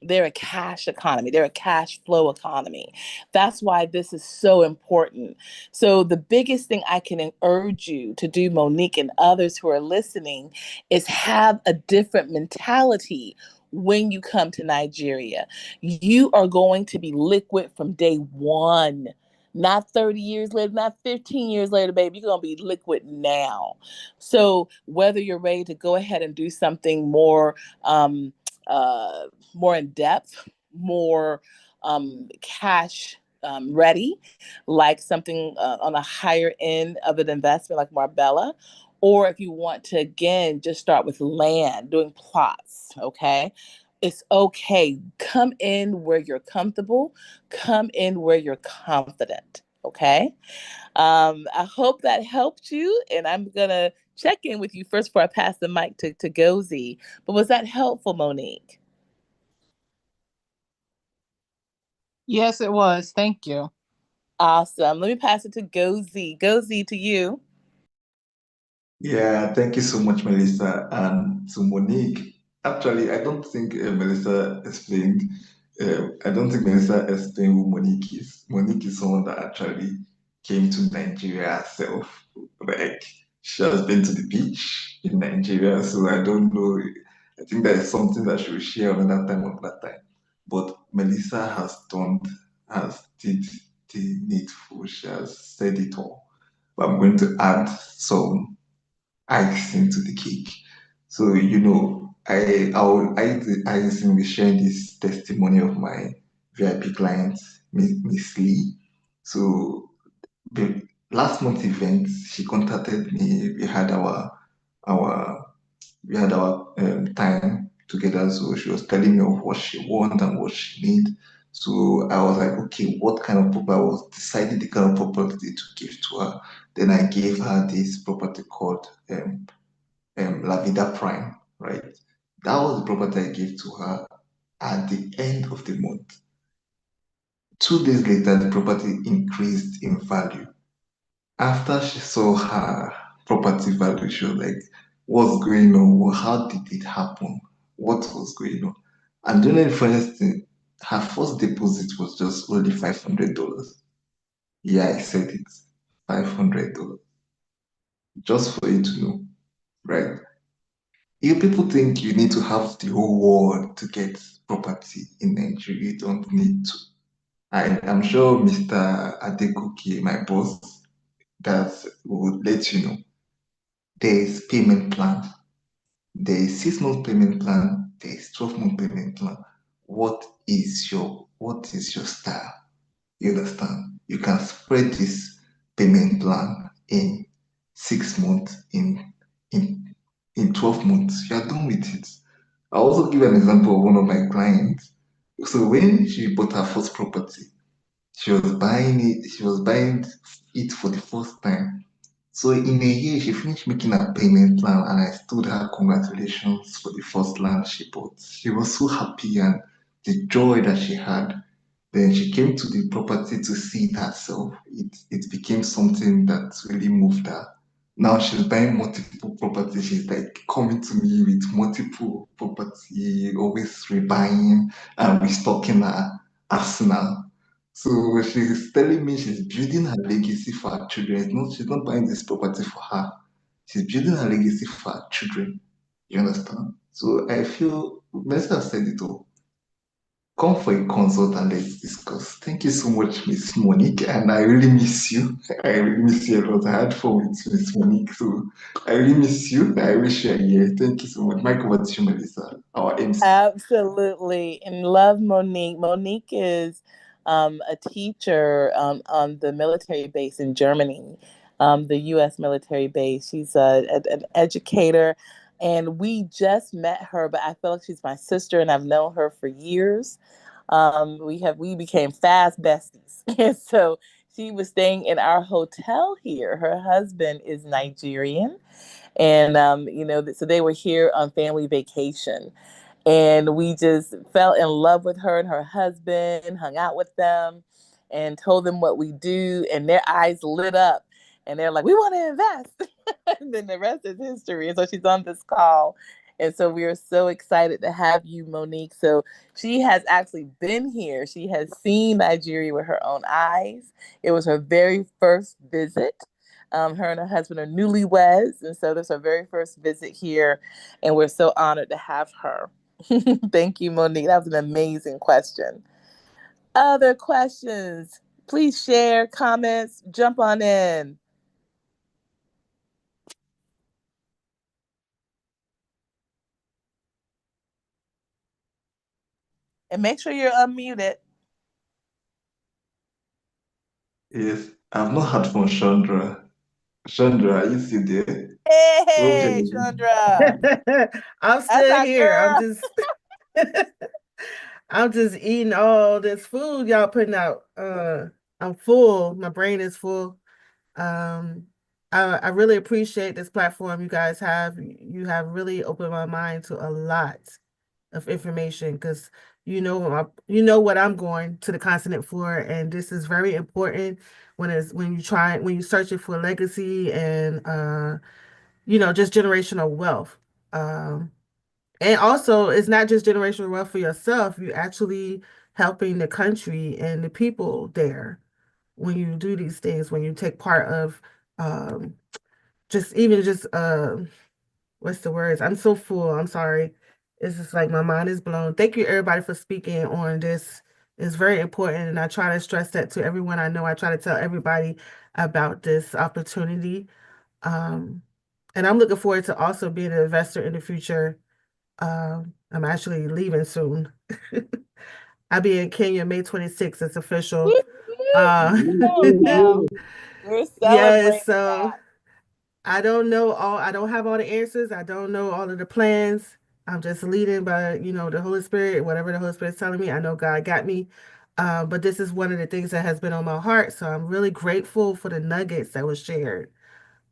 They're a cash economy. They're a cash flow economy. That's why this is so important. So the biggest thing I can urge you to do, Monique and others who are listening, is have a different mentality when you come to Nigeria. You are going to be liquid from day one. Not 30 years later, not 15 years later, baby. You're going to be liquid now. So whether you're ready to go ahead and do something more more in depth, more cash ready, like something on a higher end of an investment like Marbella, or if you want to, again, just start with land, doing plots, okay? It's okay. Come in where you're comfortable. Come in where you're confident. Okay. I hope that helped you. And I'm going to check in with you first before I pass the mic to Gozi. But was that helpful, Monique? Yes, it was. Thank you. Awesome. Let me pass it to Gozi. Gozi, to you. Yeah, thank you so much, Melissa. And to Monique, actually, I don't think Melissa explained. I don't think Melissa explained who Monique is. Monique is someone that actually came to Nigeria herself. Like, she has been to the beach in Nigeria, so I don't know. I think that is something that she will share another time, another time. But Melissa has did the needful. She has said it all. But I'm going to add some icing to the cake. So, I will be sharing this testimony of my VIP client, Miss Lee. So, the last month event, she contacted me. Our time together. So she was telling me of what she wants and what she needs. So I was like, okay, what kind of property? I was deciding the kind of property to give to her. Then I gave her this property called La Vida Prime, right? That was the property I gave to her at the end of the month. 2 days later, the property increased in value. After she saw her property value, she was like, what's going on? How did it happen? What was going on? And during the first thing, her first deposit was just only $500. Yeah, I said it. $500. Just for you to know, right? If people think you need to have the whole world to get property in Nigeria, you don't need to. I'm sure Mr. Adekoke, my boss, that would let you know. There is payment plan. There is 6 month payment plan. There is 12-month payment plan. What is your style? You understand? You can spread this payment plan in 6 months, in 12 months. You are done with it. I'll also give an example of one of my clients. So when she bought her first property, she was buying it for the first time. So in a year, she finished making her payment plan, and I told her congratulations for the first land she bought. She was so happy and the joy that she had. Then she came to the property to see it herself. It became something that really moved her. Now she's buying multiple properties. She's like coming to me with multiple property, always rebuying and restocking her arsenal. So she's telling me she's building her legacy for her children. She's not buying this property for her. She's building her legacy for her children. You understand? So I feel Melissa said it all. Come for a consult and let's discuss. Thank you so much, Miss Monique, and I really miss you. I really miss you a lot. I had fun with Miss Monique, so I really miss you. I wish you were here. Thank you so much. Mike, over to you, Melissa, our MC. Absolutely. And love Monique. Monique is a teacher on the military base in Germany, the U.S. military base. She's an educator. And we just met her, but I feel like she's my sister, and I've known her for years. We became fast besties. And so she was staying in our hotel here. Her husband is Nigerian. And, so they were here on family vacation. And we just fell in love with her and her husband, hung out with them, and told them what we do. And their eyes lit up. And they're like, we want to invest. And then the rest is history. And so she's on this call. And so we are so excited to have you, Monique. So she has actually been here. She has seen Nigeria with her own eyes. It was her very first visit. Her and her husband are newlyweds. And so this is her very first visit here. And we're so honored to have her. Thank you, Monique. That was an amazing question. Other questions? Please share, comments, jump on in. And make sure you're unmuted. Yes, I've not heard from Chandra. Chandra, are you still there? Hey, Chandra. I'm That's still our here. I'm girl. just I'm just eating all this food y'all putting out. I'm full. My brain is full. I really appreciate this platform you guys have. You have really opened my mind to a lot of information because you know what I'm going to the continent for, and this is very important when you're searching for legacy and just generational wealth. And also, it's not just generational wealth for yourself. You're actually helping the country and the people there when you do these things, when you take part of um, what's the words? I'm so full. I'm sorry. It's just like my mind is blown. Thank you, everybody, for speaking on this. It's very important, and I try to stress that to everyone I know. I try to tell everybody about this opportunity. Um, and I'm looking forward to also being an investor in the future. I'm actually leaving soon. I'll be in Kenya May 26th. It's official. Now we're Yes, celebrating so that. I don't have all the answers. I don't know all of the plans. I'm just leading by, the Holy Spirit, whatever the Holy Spirit is telling me. I know God got me. But this is one of the things that has been on my heart. So I'm really grateful for the nuggets that was shared.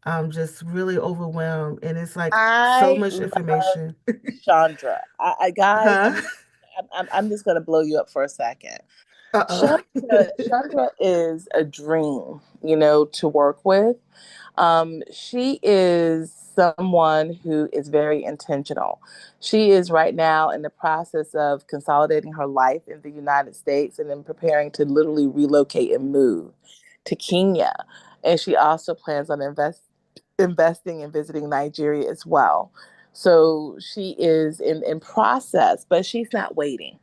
I'm just really overwhelmed. And it's like so I much love information. Chandra. Guys, Huh? I'm just gonna blow you up for a second. Uh-oh. Chandra is a dream, to work with. She is someone who is very intentional. She is right now in the process of consolidating her life in the United States and then preparing to literally relocate and move to Kenya. And she also plans on investing and visiting Nigeria as well. So she is in process, but she's not waiting.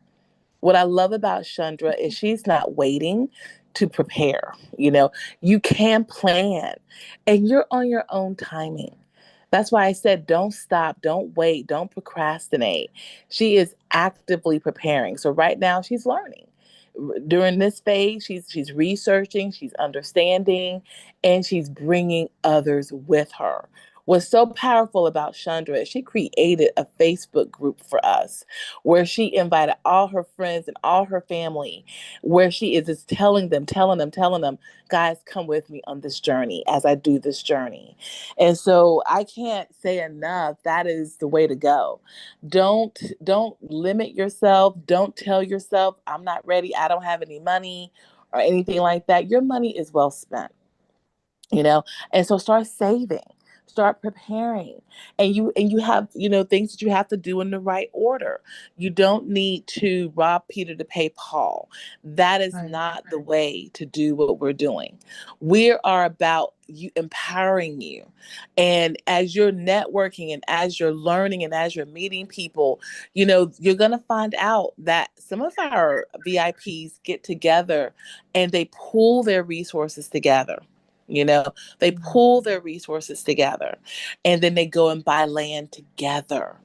What I love about Chandra is she's not waiting to prepare. You can plan and you're on your own timing. That's why I said don't stop, don't wait, don't procrastinate. She is actively preparing. So right now she's learning. During this phase, she's researching, she's understanding, and she's bringing others with her. What's so powerful about Chandra is she created a Facebook group for us where she invited all her friends and all her family, where she is just telling them, guys, come with me on this journey as I do this journey. And so I can't say enough, that is the way to go. Don't limit yourself. Don't tell yourself, I'm not ready, I don't have any money or anything like that. Your money is well spent. And so start saving, start preparing, and you have things that you have to do in the right order. You don't need to rob Peter to pay Paul. That is Right. not the way to do what we're doing. We are about you empowering you, and as you're networking and as you're learning and as you're meeting people, you're going to find out that some of our VIPs get together and they pool their resources together. They pool their resources together and then they go and buy land together,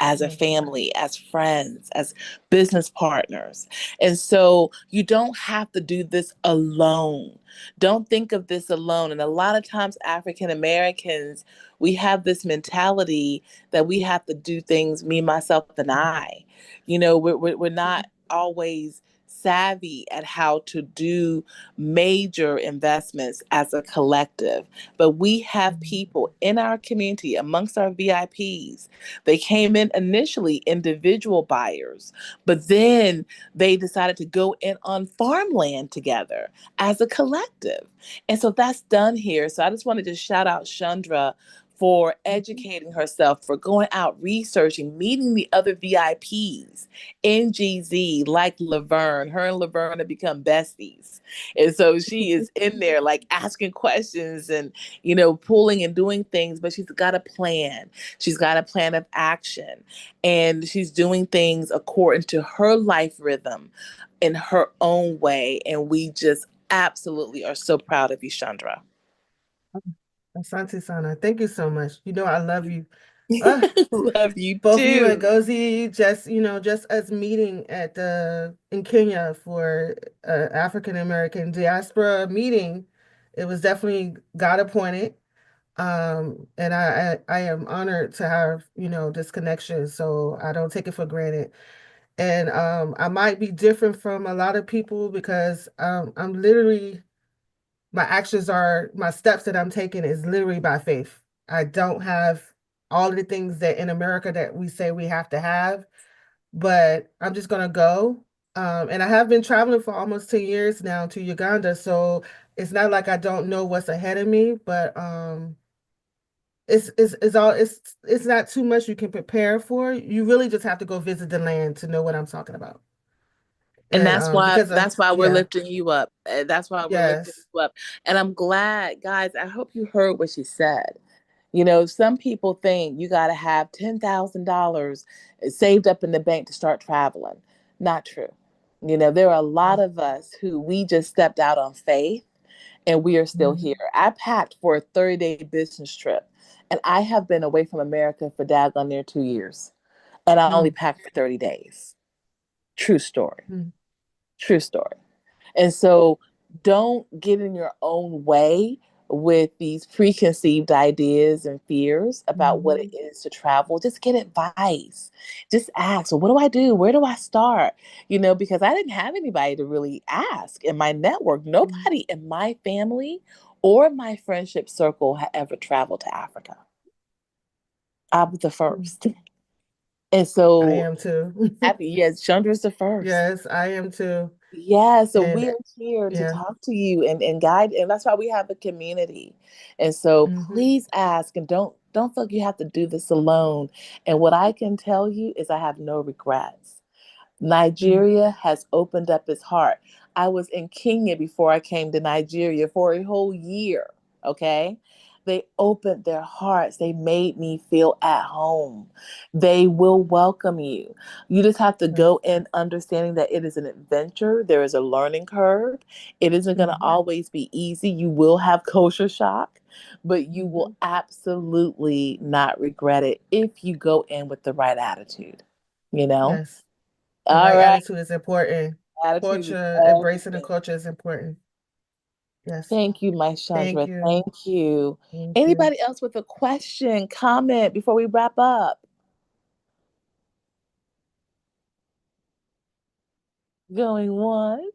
as a family, as friends, as business partners. And so you don't have to do this alone. Don't think of this alone. And a lot of times, African Americans, we have this mentality that we have to do things, me, myself, and I. We're not always savvy at how to do major investments as a collective. But we have people in our community, amongst our VIPs. They came in initially individual buyers, but then they decided to go in on farmland together as a collective. And so that's done here. So I just wanted to shout out Chandra for educating herself, for going out researching, meeting the other VIPs in GZ, like Laverne. Her and Laverne have become besties. And so she is in there like asking questions and, pulling and doing things, but she's got a plan. She's got a plan of action, and she's doing things according to her life rhythm in her own way. And we just absolutely are so proud of you, Chandra. Asante Sana, thank you so much. I love you. Uh, Love you both too. you and Gozi, just us meeting in Kenya for African American diaspora meeting. It was definitely God appointed. And I am honored to have, this connection. So I don't take it for granted. And I might be different from a lot of people because I'm literally, my steps that I'm taking is literally by faith. I don't have all of the things that in America that we say we have to have, but I'm just gonna go. And I have been traveling for almost 10 years now to Uganda, so it's not like I don't know what's ahead of me, but it's not too much you can prepare for. You really just have to go visit the land to know what I'm talking about. And that's why because we're yeah, lifting you up. That's why we're lifting yes. you up. And I'm glad, guys, I hope you heard what she said. You know, some people think you got to have $10,000 saved up in the bank to start traveling. Not true. You know, there are a lot of us who we just stepped out on faith and we are still Mhm. here. I packed for a 30-day business trip and I have been away from America for daggone near 2 years. And I only packed for 30 days. True story. Mm. True story. And so don't get in your own way with these preconceived ideas and fears about what it is to travel. Just get advice. Just ask, well, what do I do? Where do I start? You know, because I didn't have anybody to really ask in my network. Nobody in my family or my friendship circle had ever traveled to Africa. I was the first. And I so am too. yes, Chandra's the first. Yes, I am too. Yeah, so And we are here to yeah. talk to you and guide, and that's why we have a community. And so please ask and don't feel like you have to do this alone. And what I can tell you is I have no regrets. Nigeria has opened up its heart. I was in Kenya before I came to Nigeria for a whole year, okay? They opened their hearts. They made me feel at home. They will welcome you. You just have to go in understanding that it is an adventure. There is a learning curve. It isn't going to always be easy. You will have culture shock, but you will absolutely not regret it if you go in with the right attitude, you know? Yes. The All right right. attitude is important. Attitude is Culture, embracing the everything. culture is important. Yes. Thank you, my Chandra. Thank you. Thank you. Thank you. Anybody else with a question, comment before we wrap up? Going once,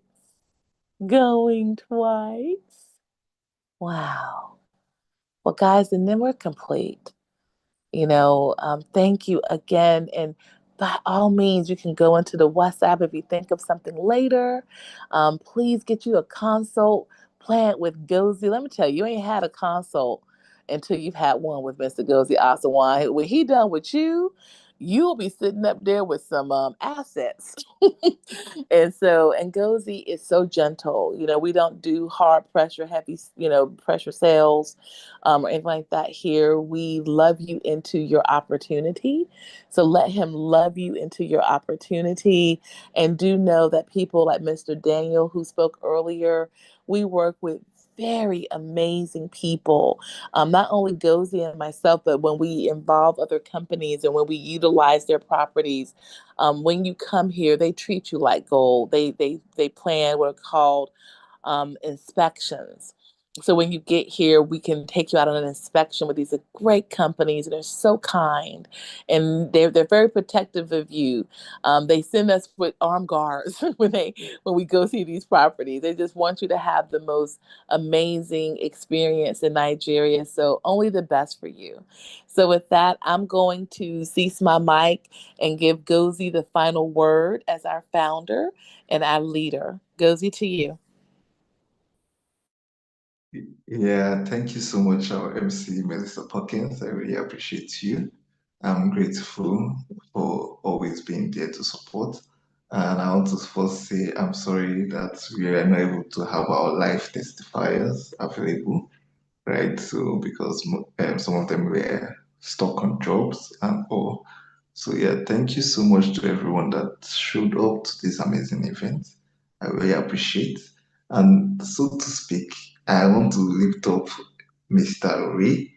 going twice. Wow. Well, guys, and then we're complete. You know, thank you again. And by all means, you can go into the WhatsApp if you think of something later. Please get you a consult plan with Gozi. Let me tell you, you ain't had a consult until you've had one with Mr. Gozi Asawan. When he done with you, you'll be sitting up there with some assets. And Gozi is so gentle. You know, we don't do hard pressure, heavy, pressure sales or anything like that here. We love you into your opportunity. So let him love you into your opportunity. And do know that people like Mr. Daniel, who spoke earlier, we work with very amazing people. Not only Gozi and myself, but when we involve other companies and when we utilize their properties, when you come here, they treat you like gold. They plan what are called inspections. So when you get here, we can take you out on an inspection with these great companies, and they're so kind, and they're very protective of you. They send us with armed guards when we go see these properties. They just want you to have the most amazing experience in Nigeria. So only the best for you. So with that, I'm going to cease my mic and give Gozi the final word as our founder and our leader. Gozi, to you. Yeah, thank you so much, our MC, Melissa Perkins. I really appreciate you. I'm grateful for always being there to support. And I want to first say I'm sorry that we are not able to have our live testifiers available, right? So, because some of them were stuck on jobs and all. So, yeah, thank you so much to everyone that showed up to this amazing event. I really appreciate. And so to speak, I want to lift up Mr. Ray.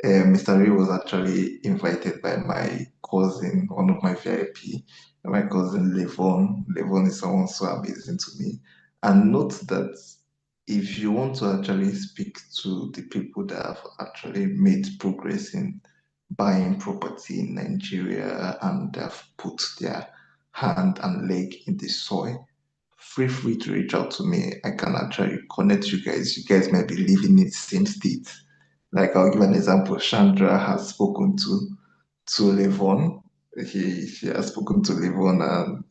Mr. Ray was actually invited by my cousin, one of my VIP, my cousin Levon. Levon is someone so amazing to me. And note that if you want to actually speak to the people that have actually made progress in buying property in Nigeria and have put their hand and leg in the soil, feel free to reach out to me. I can actually connect you guys. You guys might be living in the same state. Like I'll give an example. Chandra has spoken to Levon. She has spoken to Levon, and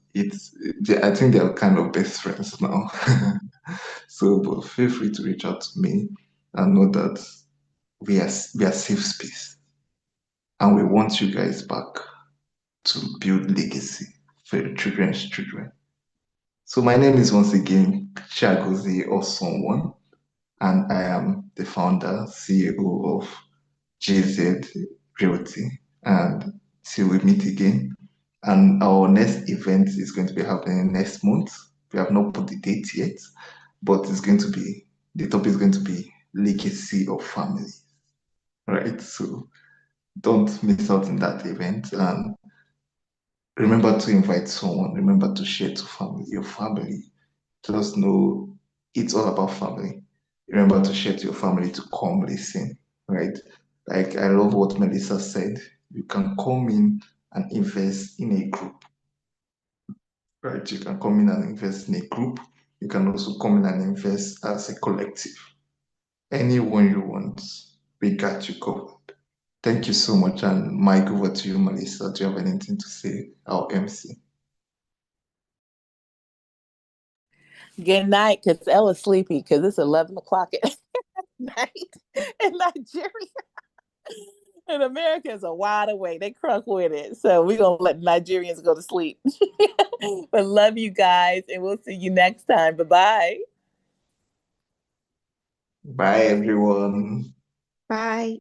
I think they're kind of best friends now. So, but feel free to reach out to me and know that we are safe space, and we want you guys back to build legacy for your children's children. So my name is once again Chiagozie Osonwon, and I am the founder, CEO of JZ Realty. And till we meet again, and our next event is going to be happening next month. We have not put the date yet, but the topic is going to be legacy of family, right? So don't miss out on that event, and remember to invite someone. Remember to share to your family. Just know it's all about family. Remember to share to your family to come listen, right? Like I love what Melissa said. You can come in and invest in a group, right? You can come in and invest in a group. You can also come in and invest as a collective. Anyone you want, we got you covered. Thank you so much. And Mike, over to you, Melissa. Do you have anything to say, our MC? Good night, because Ella's sleepy because it's 11 o'clock at night in Nigeria. And America is a wide awake. They crunk with it. So we're going to let Nigerians go to sleep. But love you guys, and we'll see you next time. Bye-bye. Bye, everyone. Bye.